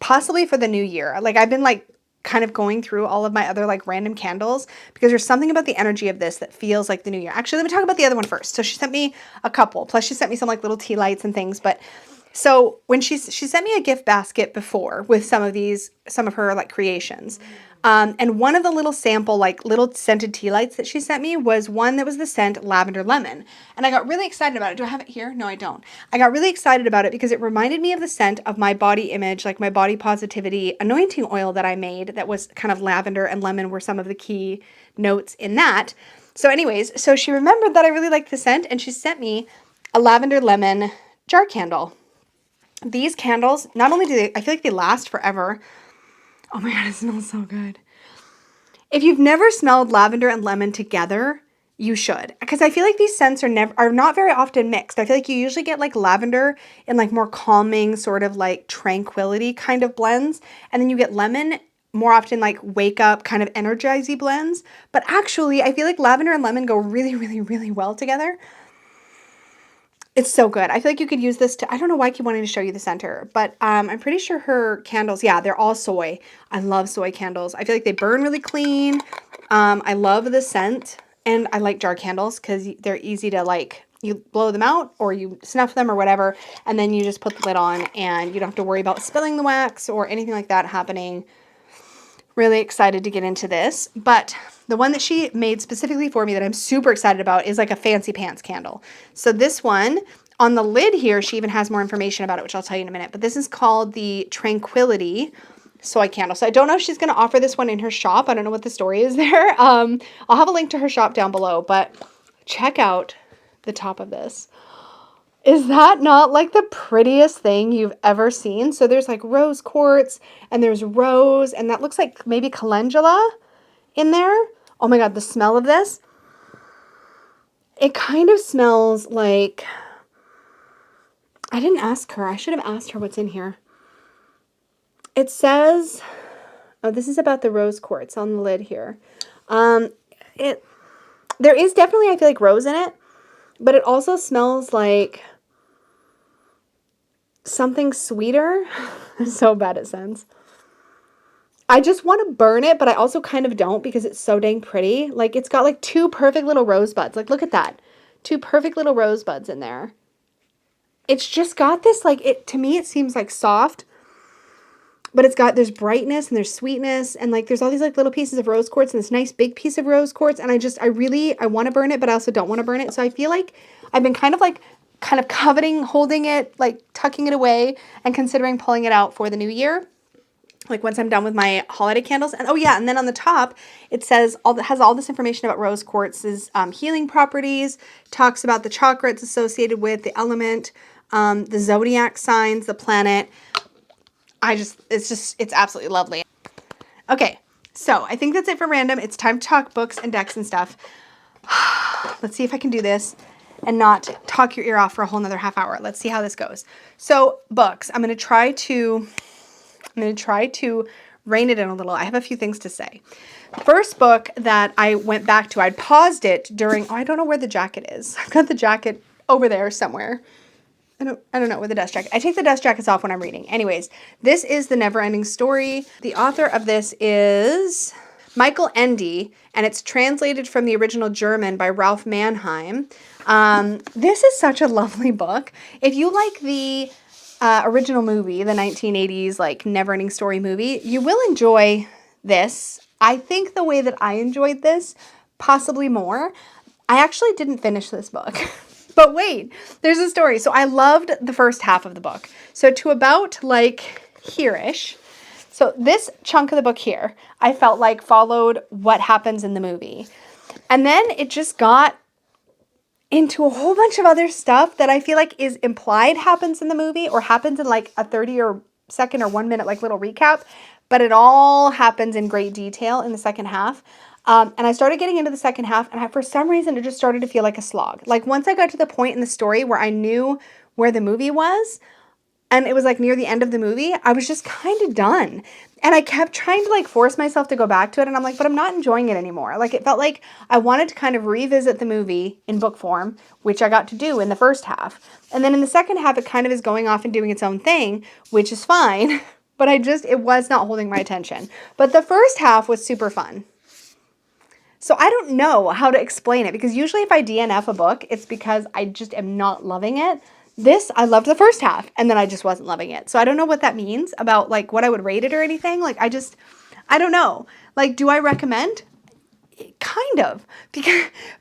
possibly for the new year. Like I've been like kind of going through all of my other like random candles because there's something about the energy of this that feels like the new year. Actually, let me talk about the other one first. So she sent me a couple, plus she sent me some like little tea lights and things. But so when she sent me a gift basket before with some of her like creations. And one of the little sample, like little scented tea lights that she sent me was one that was the scent Lavender Lemon. And I got really excited about it. Do I have it here? No, I don't. I got really excited about it because it reminded me of the scent of my body image, like my body positivity anointing oil that I made that was kind of lavender and lemon were some of the key notes in that. So anyways, so she remembered that I really liked the scent and she sent me a lavender lemon jar candle. These candles, not only do they, I feel like they last forever. Oh my God, it smells so good. If you've never smelled lavender and lemon together, you should. Because I feel like these scents are not very often mixed. I feel like you usually get like lavender in like more calming, sort of like tranquility kind of blends. And then you get lemon more often like wake up kind of energize-y blends. But actually, I feel like lavender and lemon go really, really, really well together. It's so good. I feel like you could use this to, I don't know why I keep wanting to show you the center, but I'm pretty sure her candles, yeah, they're all soy. I love soy candles. I feel like they burn really clean. I love the scent, and I like jar candles because they're easy to like, you blow them out or you snuff them or whatever, and then you just put the lid on and you don't have to worry about spilling the wax or anything like that happening. Really excited to get into this, but the one that she made specifically for me that I'm super excited about is like a fancy pants candle. So this one, on the lid here, she even has more information about it, which I'll tell you in a minute, but this is called the Tranquility soy candle. So I don't know if she's going to offer this one in her shop. I don't know what the story is there. I'll have a link to her shop down below, but check out the top of this. Is that not like the prettiest thing you've ever seen? So there's like rose quartz and there's rose, and that looks like maybe calendula in there. Oh my God, the smell of this. It kind of smells like, I didn't ask her. I should have asked her what's in here. It says, oh, this is about the rose quartz on the lid here. It there is definitely, I feel like, rose in it, but it also smells like something sweeter. So bad it sounds. I just want to burn it, but I also kind of don't because it's so dang pretty. Like, it's got like two perfect little rosebuds. Like, look at that. Two perfect little rosebuds in there. It's just got this, like, to me, it seems like soft, but there's brightness and there's sweetness and like there's all these like little pieces of rose quartz and this nice big piece of rose quartz. And I want to burn it, but I also don't want to burn it. So I feel like I've been kind of coveting, holding it, like tucking it away and considering pulling it out for the new year. Like once I'm done with my holiday candles. And oh yeah, and then on the top, it says has all this information about rose quartz's healing properties, talks about the chakra it's associated with, the element, the zodiac signs, the planet. It's absolutely lovely. Okay, so I think that's it for random. It's time to talk books and decks and stuff. Let's see if I can do this and not talk your ear off for a whole nother half hour. Let's see how this goes. So books, I'm going to try to rein it in a little. I have a few things to say. First book that I went back to, I'd paused it during, I don't know where the jacket is. I've got the jacket over there somewhere. I don't know where the dust jacket. I take the dust jackets off when I'm reading. Anyways, this is The Never-Ending Story. The author of this is Michael Ende, and it's translated from the original German by Ralph Mannheim. This is such a lovely book. If you like the original movie, the 1980s like Never-Ending Story movie, you will enjoy this. I think the way that I enjoyed this, possibly more. I actually didn't finish this book. But wait, there's a story. So I loved the first half of the book. So to about like here-ish. So this chunk of the book here, I felt like followed what happens in the movie. And then it just got into a whole bunch of other stuff that I feel like is implied happens in the movie or happens in like a 30 or second or 1 minute like little recap. But it all happens in great detail in the second half. And I started getting into the second half, and for some reason, it just started to feel like a slog. Like, once I got to the point in the story where I knew where the movie was, and it was, like, near the end of the movie, I was just kind of done. And I kept trying to, like, force myself to go back to it, and I'm like, but I'm not enjoying it anymore. Like, it felt like I wanted to kind of revisit the movie in book form, which I got to do in the first half. And then in the second half, it kind of is going off and doing its own thing, which is fine. But it was not holding my attention. But the first half was super fun. So I don't know how to explain it because usually if I DNF a book, it's because I just am not loving it. This, I loved the first half and then I just wasn't loving it. So I don't know what that means about like what I would rate it or anything. Like I don't know. Like, do I recommend? Kind of.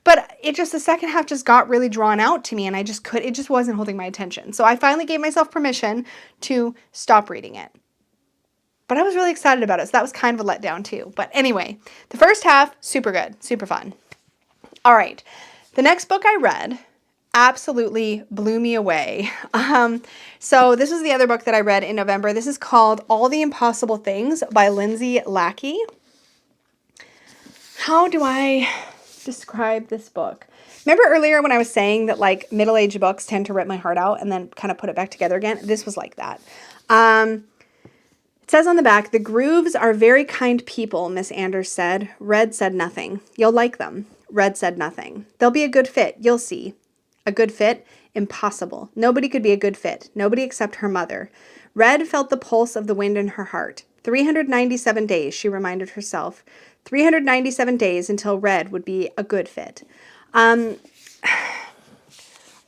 But the second half just got really drawn out to me and it just wasn't holding my attention. So I finally gave myself permission to stop reading it. But I was really excited about it, so that was kind of a letdown too. But anyway, the first half, super good, super fun. All right, the next book I read absolutely blew me away. So this was the other book that I read in November. This is called All the Impossible Things by Lindsay Lackey. How do I describe this book? Remember earlier when I was saying that like middle-aged books tend to rip my heart out and then kind of put it back together again? This was like that. It says on the back, "The Grooves are very kind people," Miss Anders said. Red said nothing. "You'll like them." Red said nothing. "They'll be a good fit. You'll see." A good fit? Impossible. Nobody could be a good fit. Nobody except her mother. Red felt the pulse of the wind in her heart. 397 days, she reminded herself. 397 days until Red would be a good fit.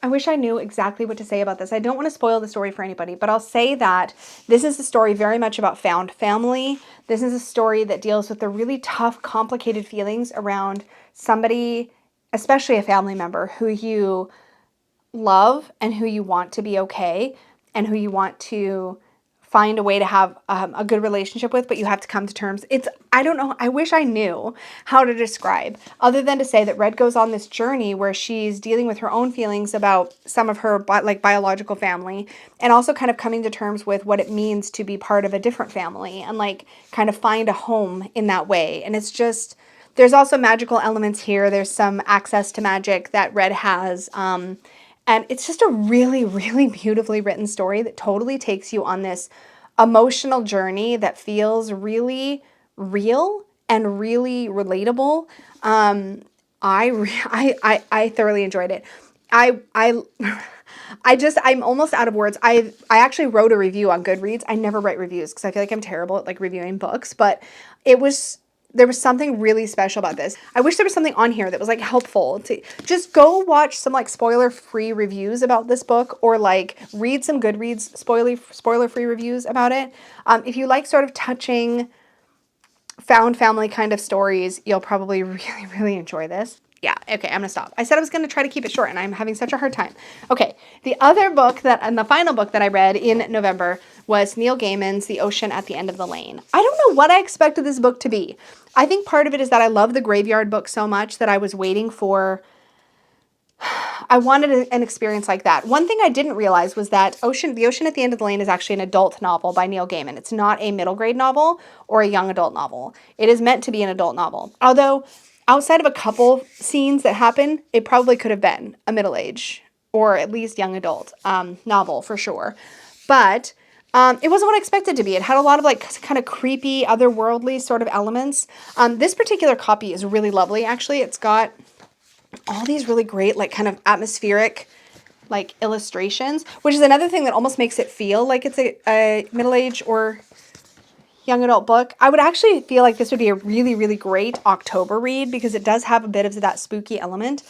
I wish I knew exactly what to say about this. I don't want to spoil the story for anybody, but I'll say that this is a story very much about found family. This is a story that deals with the really tough, complicated feelings around somebody, especially a family member, who you love and who you want to be okay and who you want to find a way to have a good relationship with, but you have to come to terms. I don't know. I wish I knew how to describe, other than to say that Red goes on this journey where she's dealing with her own feelings about some of her biological family and also kind of coming to terms with what it means to be part of a different family and like kind of find a home in that way. And it's just, there's also magical elements here. There's some access to magic that Red has. And it's just a really, really beautifully written story that totally takes you on this emotional journey that feels really real and really relatable. I thoroughly enjoyed it. I'm almost out of words. I actually wrote a review on Goodreads. I never write reviews because I feel like I'm terrible at like reviewing books, but there was something really special about this. I wish there was something on here that was like helpful to just go watch some like spoiler-free reviews about this book, or like read some Goodreads spoiler-free reviews about it. If you like sort of touching found family kind of stories, you'll probably really, really enjoy this. Yeah, okay, I'm gonna stop. I said I was gonna try to keep it short and I'm having such a hard time. Okay, the other book and the final book that I read in November was Neil Gaiman's The Ocean at the End of the Lane. I don't know what I expected this book to be. I think part of it is that I love the graveyard book so much that I was waiting for, I wanted an experience like that. One thing I didn't realize was that The Ocean at the End of the Lane is actually an adult novel by Neil Gaiman. It's not a middle grade novel or a young adult novel. It is meant to be an adult novel. Although, outside of a couple scenes that happen, it probably could have been a middle age or at least young adult novel for sure. But it wasn't what I expected it to be. It had a lot of like kind of creepy, otherworldly sort of elements. This particular copy is really lovely. Actually, it's got all these really great like kind of atmospheric like illustrations, which is another thing that almost makes it feel like it's a middle-aged or young adult book. I would actually feel like this would be a really, really great October read because it does have a bit of that spooky element.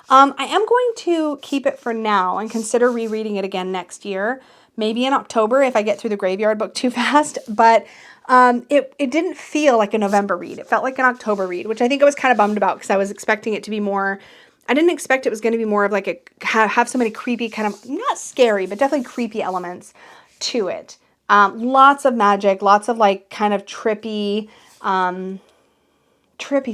I am going to keep it for now and consider rereading it again next year, maybe in October if I get through the graveyard book too fast, but it didn't feel like a November read. It felt like an October read, which I think I was kind of bummed about because I was expecting it to be more, I didn't expect it was going to be more of like have so many creepy kind of, not scary, but definitely creepy elements to it. Lots of magic, lots of like kind of trippy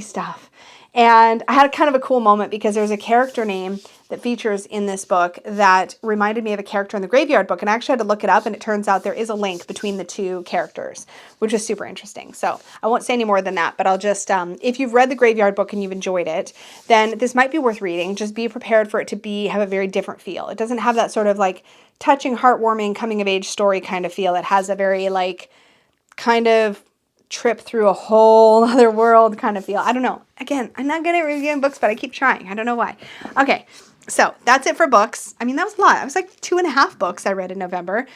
stuff. And I had kind of a cool moment because there's a character name that features in this book that reminded me of a character in the Graveyard book. And I actually had to look it up, and it turns out there is a link between the two characters, which is super interesting. So I won't say any more than that, but I'll just, if you've read the Graveyard book and you've enjoyed it, then this might be worth reading. Just be prepared for it to have a very different feel. It doesn't have that sort of like touching, heartwarming, coming of age story kind of feel. It has a very like kind of trip through a whole other world kind of feel. I don't know. Again, I'm not good at reviewing books, but I keep trying. I don't know why. Okay, so that's it for books. I mean, that was a lot. It was like 2.5 books I read in November.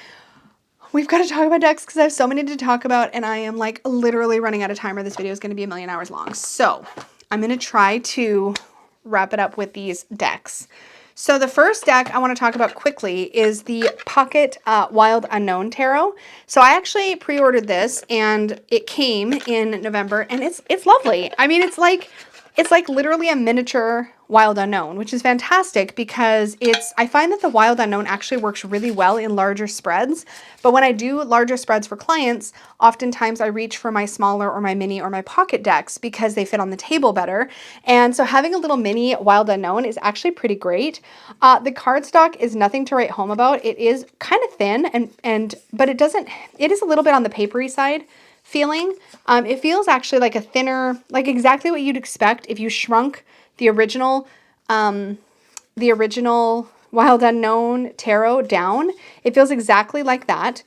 We've got to talk about decks because I have so many to talk about, and I am like literally running out of time, or this video is going to be 1,000,000 hours long. So I'm going to try to wrap it up with these decks. So the first deck I want to talk about quickly is the Pocket Wild Unknown Tarot. So I actually pre-ordered this and it came in November, and it's lovely. I mean, it's like literally a miniature Wild Unknown, which is fantastic because I find that the Wild Unknown actually works really well in larger spreads. But when I do larger spreads for clients, oftentimes I reach for my smaller or my mini or my pocket decks because they fit on the table better. And so having a little mini Wild Unknown is actually pretty great. The cardstock is nothing to write home about. It is kind of thin but it is a little bit on the papery side feeling. It feels actually like a thinner, like exactly what you'd expect if you shrunk the original Wild Unknown Tarot down. It feels exactly like that.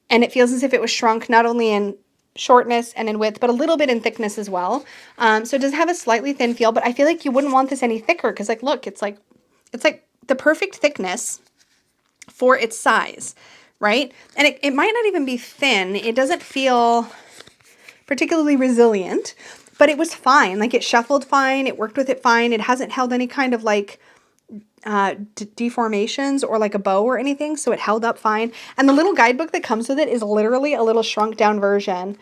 And it feels as if it was shrunk not only in shortness and in width, but a little bit in thickness as well. So it does have a slightly thin feel, but I feel like you wouldn't want this any thicker because like, look, it's like the perfect thickness for its size, right? And it might not even be thin. It doesn't feel particularly resilient, but it was fine. Like it shuffled fine. It worked with it fine. It hasn't held any kind of like deformations or like a bow or anything. So it held up fine. And the little guidebook that comes with it is literally a little shrunk down version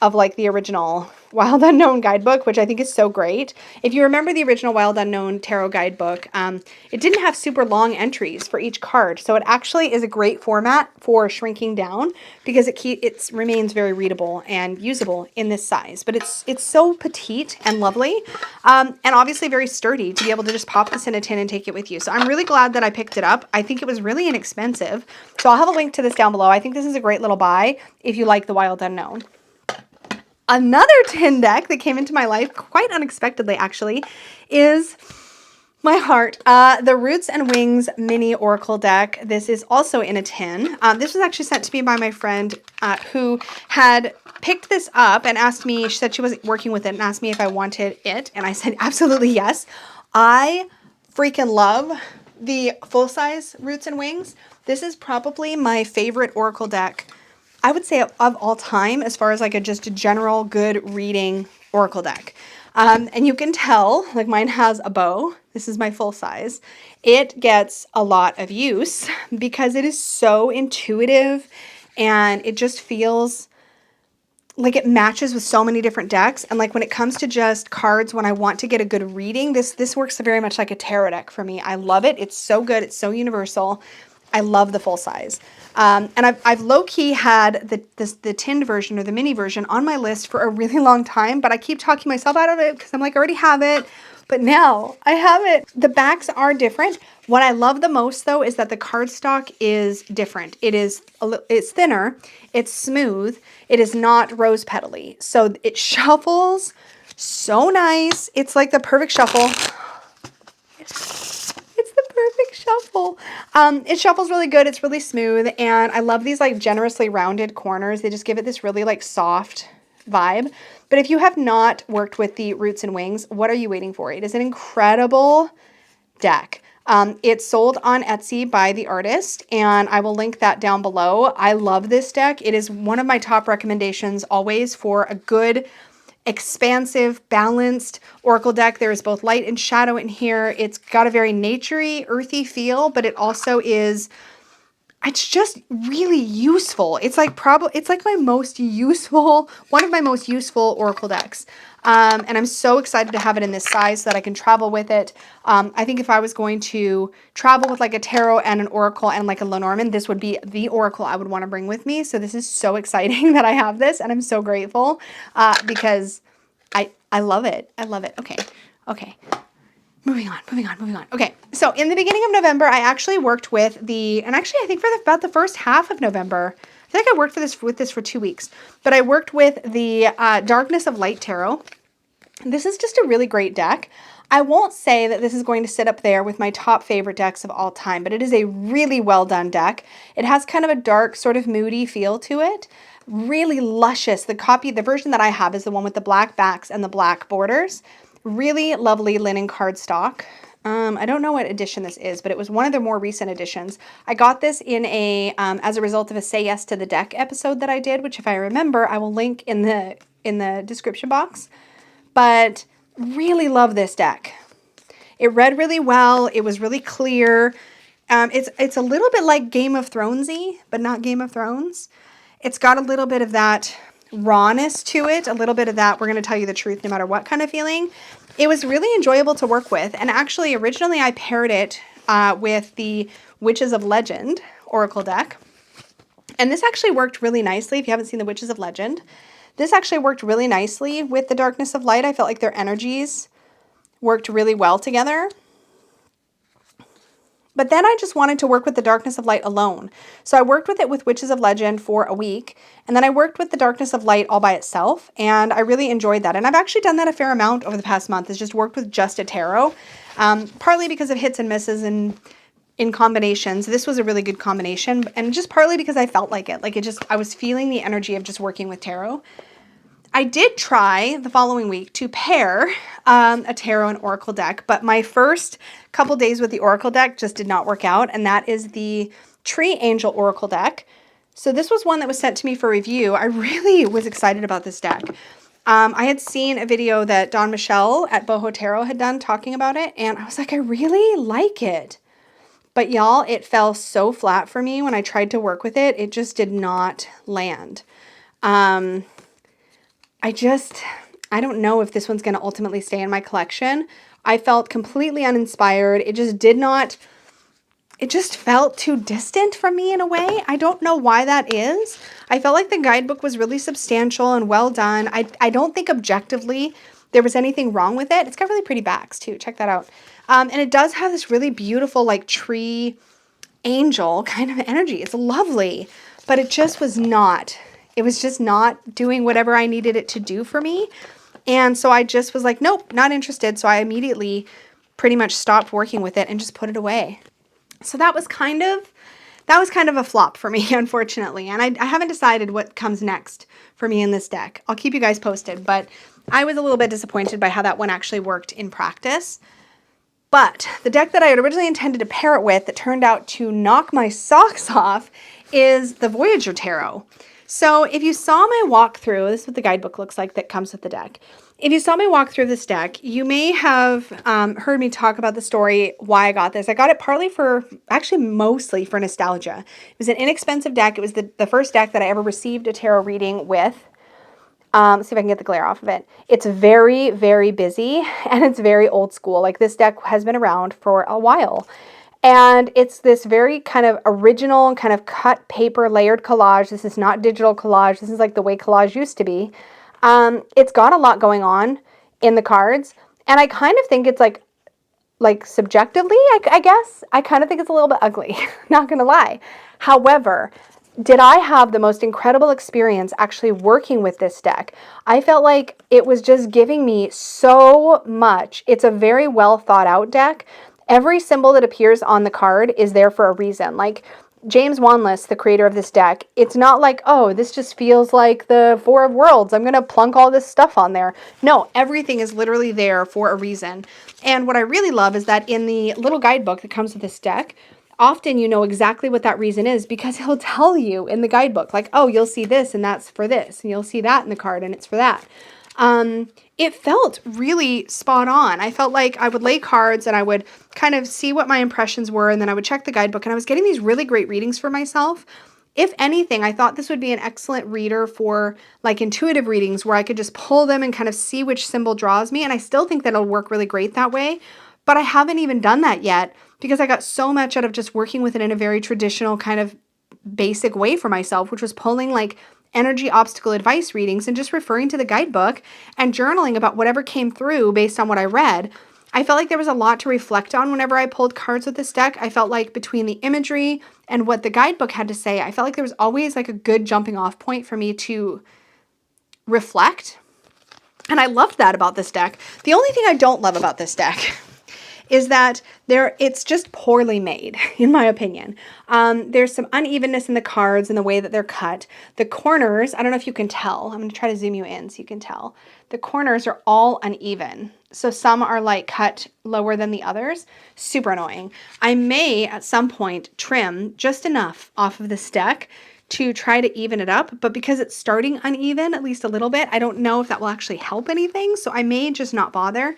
of like the original Wild Unknown guidebook, which I think is so great. If you remember the original Wild Unknown Tarot guidebook, it didn't have super long entries for each card. So it actually is a great format for shrinking down because it remains very readable and usable in this size. But it's so petite and lovely, and obviously very sturdy to be able to just pop this in a tin and take it with you. So I'm really glad that I picked it up. I think it was really inexpensive. So I'll have a link to this down below. I think this is a great little buy if you like the Wild Unknown. Another tin deck that came into my life quite unexpectedly, actually, is My heart. The Roots and Wings mini Oracle deck. This is also in a tin. This was actually sent to me by my friend who had picked this up and asked me, she said she wasn't working with it and asked me if I wanted it. And I said, absolutely yes. I freaking love the full-size Roots and Wings. This is probably my favorite Oracle deck, I would say, of all time, as far as like just a general good reading Oracle deck. And you can tell, like mine has a bow. This is my full size. It gets a lot of use because it is so intuitive and it just feels like it matches with so many different decks. And like when it comes to just cards, when I want to get a good reading, this works very much like a tarot deck for me. I love it. It's so good. It's so universal. I love the full size. And I've low-key had the tinned version or the mini version on my list for a really long time, but I keep talking myself out of it because I'm like, I already have it. But now I have it. The backs are different. What I love the most, though, is that the cardstock is different. It's thinner. It's smooth. It is not rose petally. So it shuffles so nice. It's like the perfect shuffle. It's the perfect shuffle. It shuffles really good. It's really smooth. And I love these like generously rounded corners. They just give it this really like soft vibe. But if you have not worked with the Roots and Wings, what are you waiting for? It is an incredible deck. It's sold on Etsy by the artist, and I will link that down below. I love this deck. It is one of my top recommendations always for a good, expansive, balanced Oracle deck. There is both light and shadow in here. It's got a very naturey, earthy feel, but it also is, it's just really useful. It's like my most useful, one of my most useful Oracle decks. And I'm so excited to have it in this size so that I can travel with it. I think if I was going to travel with like a tarot and an Oracle and like a Lenormand, this would be the Oracle I would want to bring with me. So this is so exciting that I have this, and I'm so grateful because I love it. I love it. Okay. Moving on. Okay, so in the beginning of November, I actually worked with and actually I think for about the first half of November, I think I worked with this for 2 weeks, but I worked with the Darkness of Light Tarot. This is just a really great deck. I won't say that this is going to sit up there with my top favorite decks of all time, but it is a really well done deck. It has kind of a dark, sort of moody feel to it. Really luscious. The version that I have is the one with the black backs and the black borders. Really lovely linen cardstock. I don't know what edition this is, but it was one of the more recent editions. I got this in as a result of a Say Yes to the Deck episode that I did, which if I remember, I will link in the description box. But really love this deck. It read really well. It was really clear. It's a little bit like Game of Thronesy, but not Game of Thrones. It's got a little bit of that rawness to it, a little bit of that we're going to tell you the truth no matter what kind of feeling. It was really enjoyable to work with, and actually originally I paired it with the Witches of Legend Oracle deck, and this actually worked really nicely. If you haven't seen the Witches of Legend, this actually worked really nicely with the Darkness of Light. I felt like their energies worked really well together. But then I just wanted to work with the Darkness of Light alone. So I worked with it with Witches of Legend for a week, and then I worked with the Darkness of Light all by itself, and I really enjoyed that. And I've actually done that a fair amount over the past month, is just worked with just a tarot, partly because of hits and misses and in combinations. This was a really good combination, and just partly because I felt like it. I was feeling the energy of just working with tarot. I did try the following week to pair a tarot and oracle deck, but my first couple days with the oracle deck just did not work out, and that is the Tree Angel Oracle deck. So this was one that was sent to me for review. I really was excited about this deck. I had seen a video that Dawn Michelle at Boho Tarot had done talking about it, and I was like, I really like it. But y'all, it fell so flat for me when I tried to work with it. It just did not land. I don't know if this one's going to ultimately stay in my collection. I felt completely uninspired. It just felt too distant from me in a way. I don't know why that is. I felt like the guidebook was really substantial and well done. I don't think objectively there was anything wrong with it. It's got really pretty backs too. Check that out. And it does have this really beautiful like tree angel kind of energy. It's lovely, but it just was not. It was just not doing whatever I needed it to do for me. And so I just was like, nope, not interested. So I immediately pretty much stopped working with it and just put it away. So that was kind of a flop for me, unfortunately. And I haven't decided what comes next for me in this deck. I'll keep you guys posted, but I was a little bit disappointed by how that one actually worked in practice. But the deck that I had originally intended to pair it with that turned out to knock my socks off is the Voyager Tarot. So if you saw my walkthrough, this is what the guidebook looks like that comes with the deck. If you saw my walkthrough of this deck, you may have heard me talk about the story, why I got this. I got it partly actually mostly for nostalgia. It was an inexpensive deck. It was the first deck that I ever received a tarot reading with. Let's see if I can get the glare off of it. It's very, very busy and it's very old school. Like this deck has been around for a while. And it's this very kind of original kind of cut paper layered collage. This is not digital collage. This is like the way collage used to be. It's got a lot going on in the cards. And I kind of think it's like subjectively, I guess, I kind of think it's a little bit ugly. Not going to lie. However, did I have the most incredible experience actually working with this deck? I felt like it was just giving me so much. It's a very well thought out deck. Every symbol that appears on the card is there for a reason. Like James Wanless, the creator of this deck, it's not like, oh, this just feels like the Four of Worlds. I'm going to plunk all this stuff on there. No, everything is literally there for a reason. And what I really love is that in the little guidebook that comes with this deck, often you know exactly what that reason is because he'll tell you in the guidebook, like, oh, you'll see this and that's for this, and you'll see that in the card and it's for that. It felt really spot on. I felt like I would lay cards and I would kind of see what my impressions were, and then I would check the guidebook, and I was getting these really great readings for myself. If anything, I thought this would be an excellent reader for like intuitive readings where I could just pull them and kind of see which symbol draws me, and I still think that it'll work really great that way. But I haven't even done that yet because I got so much out of just working with it in a very traditional kind of basic way for myself, which was pulling like energy obstacle advice readings and just referring to the guidebook and journaling about whatever came through based on what I read. I felt like there was a lot to reflect on whenever I pulled cards with this deck. I felt like between the imagery and what the guidebook had to say, I felt like there was always like a good jumping off point for me to reflect. And I loved that about this deck. The only thing I don't love about this deck is that it's just poorly made, in my opinion. There's some unevenness in the cards and the way that they're cut. The corners, I don't know if you can tell. I'm going to try to zoom you in so you can tell. The corners are all uneven. So some are like cut lower than the others. Super annoying. I may at some point trim just enough off of this deck to try to even it up, but because it's starting uneven, at least a little bit, I don't know if that will actually help anything, so I may just not bother.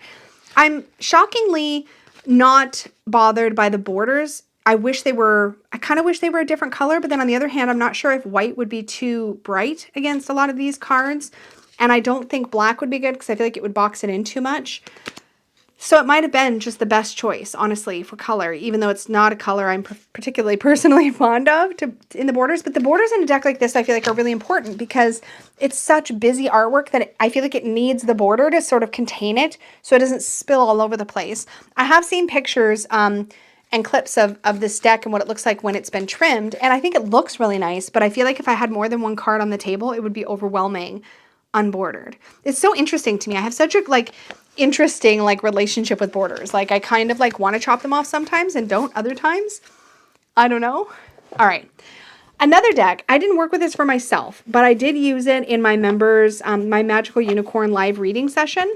I'm shockingly not bothered by the borders. I kind of wish they were a different color, but then on the other hand, I'm not sure if white would be too bright against a lot of these cards, and I don't think black would be good because I feel like it would box it in too much. So it might have been just the best choice, honestly, for color, even though it's not a color I'm particularly personally fond of in the borders. But the borders in a deck like this, I feel like, are really important because it's such busy artwork that I feel like it needs the border to sort of contain it so it doesn't spill all over the place. I have seen pictures and clips of this deck and what it looks like when it's been trimmed, and I think it looks really nice, but I feel like if I had more than one card on the table, it would be overwhelming unbordered. It's so interesting to me. I have such a interesting relationship with borders. Like I kind of want to chop them off sometimes and don't other times. I don't know. All right. Another deck. I didn't work with this for myself, but I did use it in my members, my Magical Unicorn live reading session.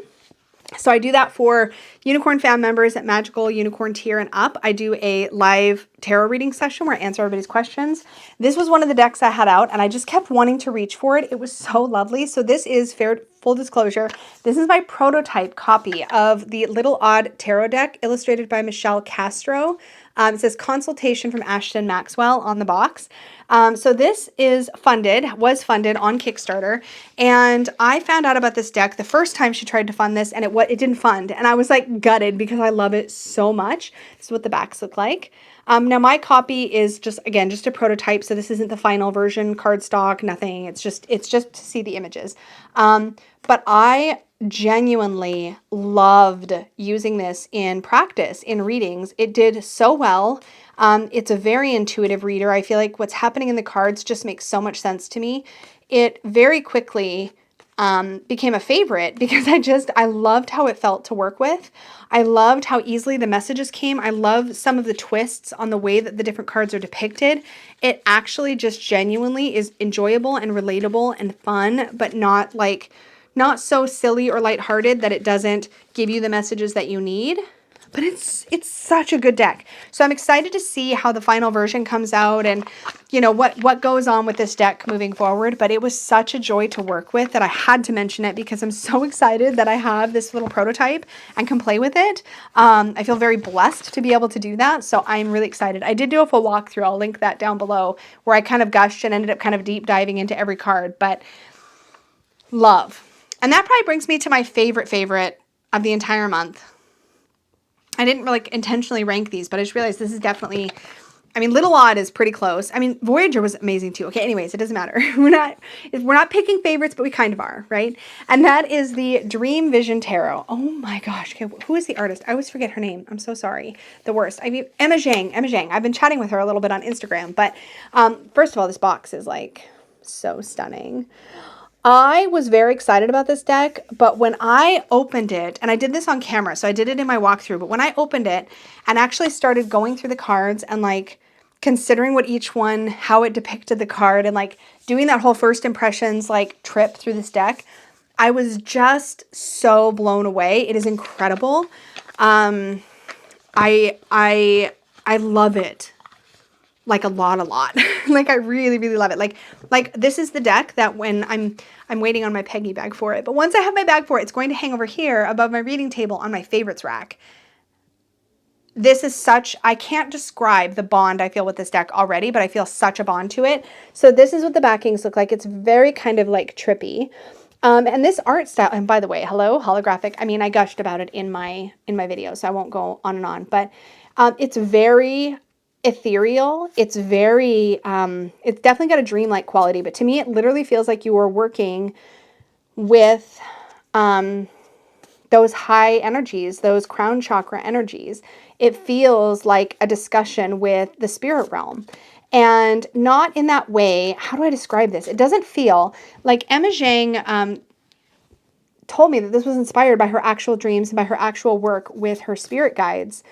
So I do that for Unicorn fan members at Magical Unicorn tier and up. I do a live tarot reading session where I answer everybody's questions. This was one of the decks I had out and I just kept wanting to reach for it. It was so lovely. So this is full disclosure. This is my prototype copy of the Little Odd Tarot deck illustrated by Michelle Castro. It says Consultation from Ashton Maxwell on the box. So this was funded on Kickstarter, and I found out about this deck the first time she tried to fund this, and it didn't fund, and I was gutted because I love it so much. This is what the backs look like. Now my copy is just a prototype, so this isn't the final version, cardstock, nothing. It's just to see the images. But I genuinely loved using this in practice, in readings. It did so well. It's a very intuitive reader. I feel like what's happening in the cards just makes so much sense to me. It very quickly became a favorite because I loved how it felt to work with. I loved how easily the messages came. I love some of the twists on the way that the different cards are depicted. It actually just genuinely is enjoyable and relatable and fun, but not so silly or lighthearted that it doesn't give you the messages that you need. But it's such a good deck. So I'm excited to see how the final version comes out and, you know, what goes on with this deck moving forward. But it was such a joy to work with that I had to mention it because I'm so excited that I have this little prototype and can play with it. I feel very blessed to be able to do that. So I'm really excited. I did do a full walkthrough. I'll link that down below where I kind of gushed and ended up kind of deep diving into every card. But love. And that probably brings me to my favorite of the entire month. I didn't like intentionally rank these, but I just realized this is definitely, I mean, Little Odd is pretty close. I mean, Voyager was amazing too. Okay, anyways, it doesn't matter. We're not picking favorites, but we kind of are, right? And that is the Dream Vision Tarot. Oh my gosh. Okay, who is the artist? I always forget her name. I'm so sorry. The worst. I mean, Emma Zhang. Emma Zhang. I've been chatting with her a little bit on Instagram, but first of all, this box is like so stunning. I was very excited about this deck, but when I opened it, and I did this on camera, so I did it in my walkthrough, but when I opened it and actually started going through the cards and like considering what each one, how it depicted the card and like doing that whole first impressions like trip through this deck, I was just so blown away. It is incredible. I love it. Like a lot. Like I really love it. Like this is the deck that when I'm waiting on my Peggy bag for it. But once I have my bag for it, it's going to hang over here above my reading table on my favorites rack. This is such, I can't describe the bond I feel with this deck already, but I feel such a bond to it. So this is what the backings look like. It's very kind of like trippy. And this art style, and by the way, hello, holographic. I mean, I gushed about it in my video, so I won't go on and on, but it's very ethereal. It's very, it's definitely got a dreamlike quality, but to me, it literally feels like you are working with those high energies, those crown chakra energies. It feels like a discussion with the spirit realm. And not in that way, how do I describe this? It doesn't feel like Emma Zhang told me that this was inspired by her actual dreams and by her actual work with her spirit guides.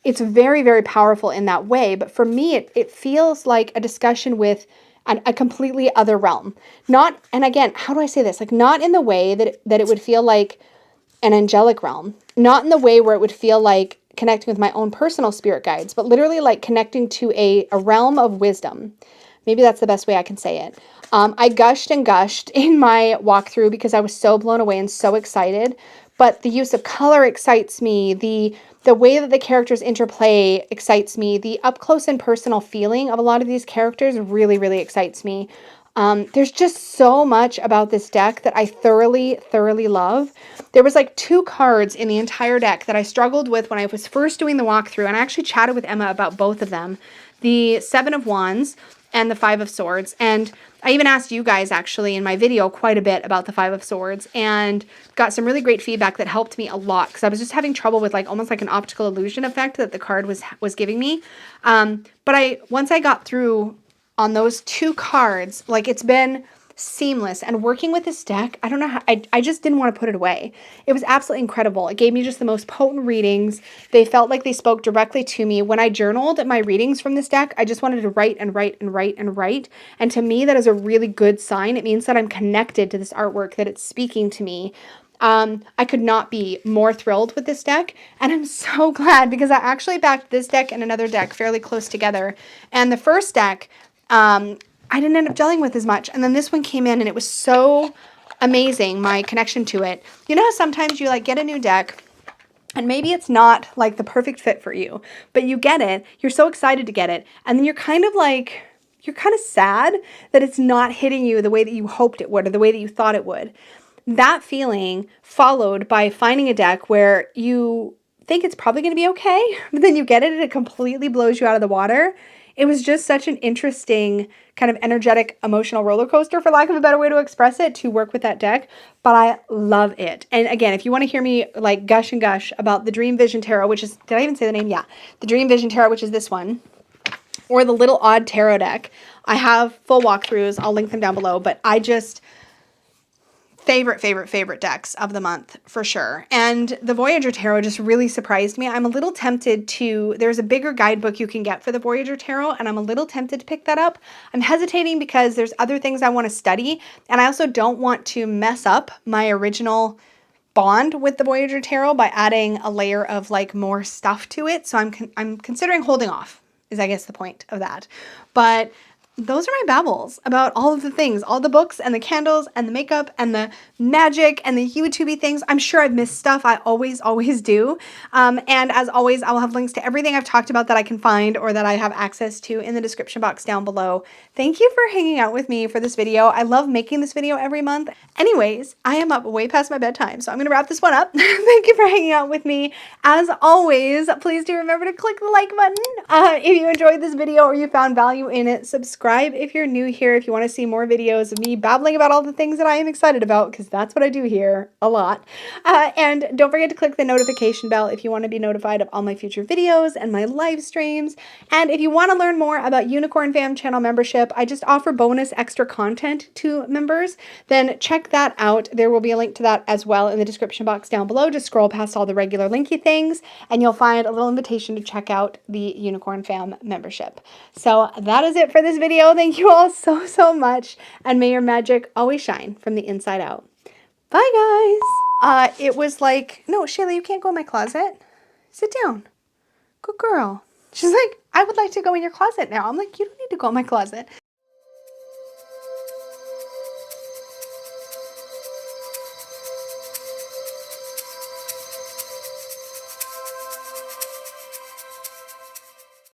It's very powerful in that way. But for me, it feels like a discussion with a completely other realm. Not, and again, how do I say this? Like not in the way that it would feel like an angelic realm. Not in the way where it would feel like connecting with my own personal spirit guides, but literally like connecting to a realm of wisdom. Maybe that's the best way I can say it. I gushed and gushed in my walkthrough because I was so blown away and so excited. But the use of color excites me. The way that the characters interplay excites me. The up close and personal feeling of a lot of these characters really excites me. There's just so much about this deck that I thoroughly love. There was like 2 cards in the entire deck that I struggled with when I was first doing the walkthrough, and I actually chatted with Emma about both of them. The 7 of Wands and the 5 of Swords. And I even asked you guys actually in my video quite a bit about the 5 of Swords and got some really great feedback that helped me a lot because I was just having trouble with like almost like an optical illusion effect that the card was giving me. But once I got through on those 2 cards, like it's been seamless. And working with this deck, I don't know how, I just didn't want to put it away. It was absolutely incredible. It gave me just the most potent readings. They felt like they spoke directly to me. When I journaled my readings from this deck, I just wanted to write and write and write and write. And to me, that is a really good sign. It means that I'm connected to this artwork, that it's speaking to me. I could not be more thrilled with this deck, and I'm so glad because I actually backed this deck and another deck fairly close together. And the first deck, I didn't end up gelling with as much. And then this one came in and it was so amazing, my connection to it. You know how sometimes you like get a new deck and maybe it's not like the perfect fit for you, but you get it, you're so excited to get it, and then you're kind of sad that it's not hitting you the way that you hoped it would or the way that you thought it would. That feeling followed by finding a deck where you think it's probably going to be okay, but then you get it and it completely blows you out of the water. It was just such an interesting kind of energetic, emotional roller coaster, for lack of a better way to express it, to work with that deck. But I love it. And again, if you want to hear me like gush and gush about the Dream Vision Tarot, which is, did I even say the name? Yeah. The Dream Vision Tarot, which is this one, or the Little Odd Tarot deck, I have full walkthroughs. I'll link them down below. But I just, favorite decks of the month for sure. And the Voyager Tarot just really surprised me. I'm a little tempted to, there's a bigger guidebook you can get for the Voyager Tarot, and I'm a little tempted to pick that up. I'm hesitating because there's other things I want to study, and I also don't want to mess up my original bond with the Voyager Tarot by adding a layer of like more stuff to it. So I'm considering holding off, is I guess the point of that. But those are my babbles about all of the things, all the books and the candles and the makeup and the magic and the YouTubey things. I'm sure I've missed stuff. I always do. And as always, I'll have links to everything I've talked about that I can find or that I have access to in the description box down below. Thank you for hanging out with me for this video. I love making this video every month. Anyways, I am up way past my bedtime, so I'm going to wrap this one up. Thank you for hanging out with me. As always, please do remember to click the like button. If you enjoyed this video or you found value in it, subscribe if you're new here, if you want to see more videos of me babbling about all the things that I am excited about, because that's what I do here a lot. And don't forget to click the notification bell if you want to be notified of all my future videos and my live streams. And if you want to learn more about Unicorn Fam channel membership, I just offer bonus extra content to members. Then check that out. There will be a link to that as well in the description box down below. Just scroll past all the regular linky things and you'll find a little invitation to check out the Unicorn Fam membership. So that is it for this video. Thank you all so much, and may your magic always shine from the inside out. Bye, guys. It was like, no, Shayla, you can't go in my closet. Sit down. Good girl. She's like, I would like to go in your closet now. I'm like, you don't need to go in my closet.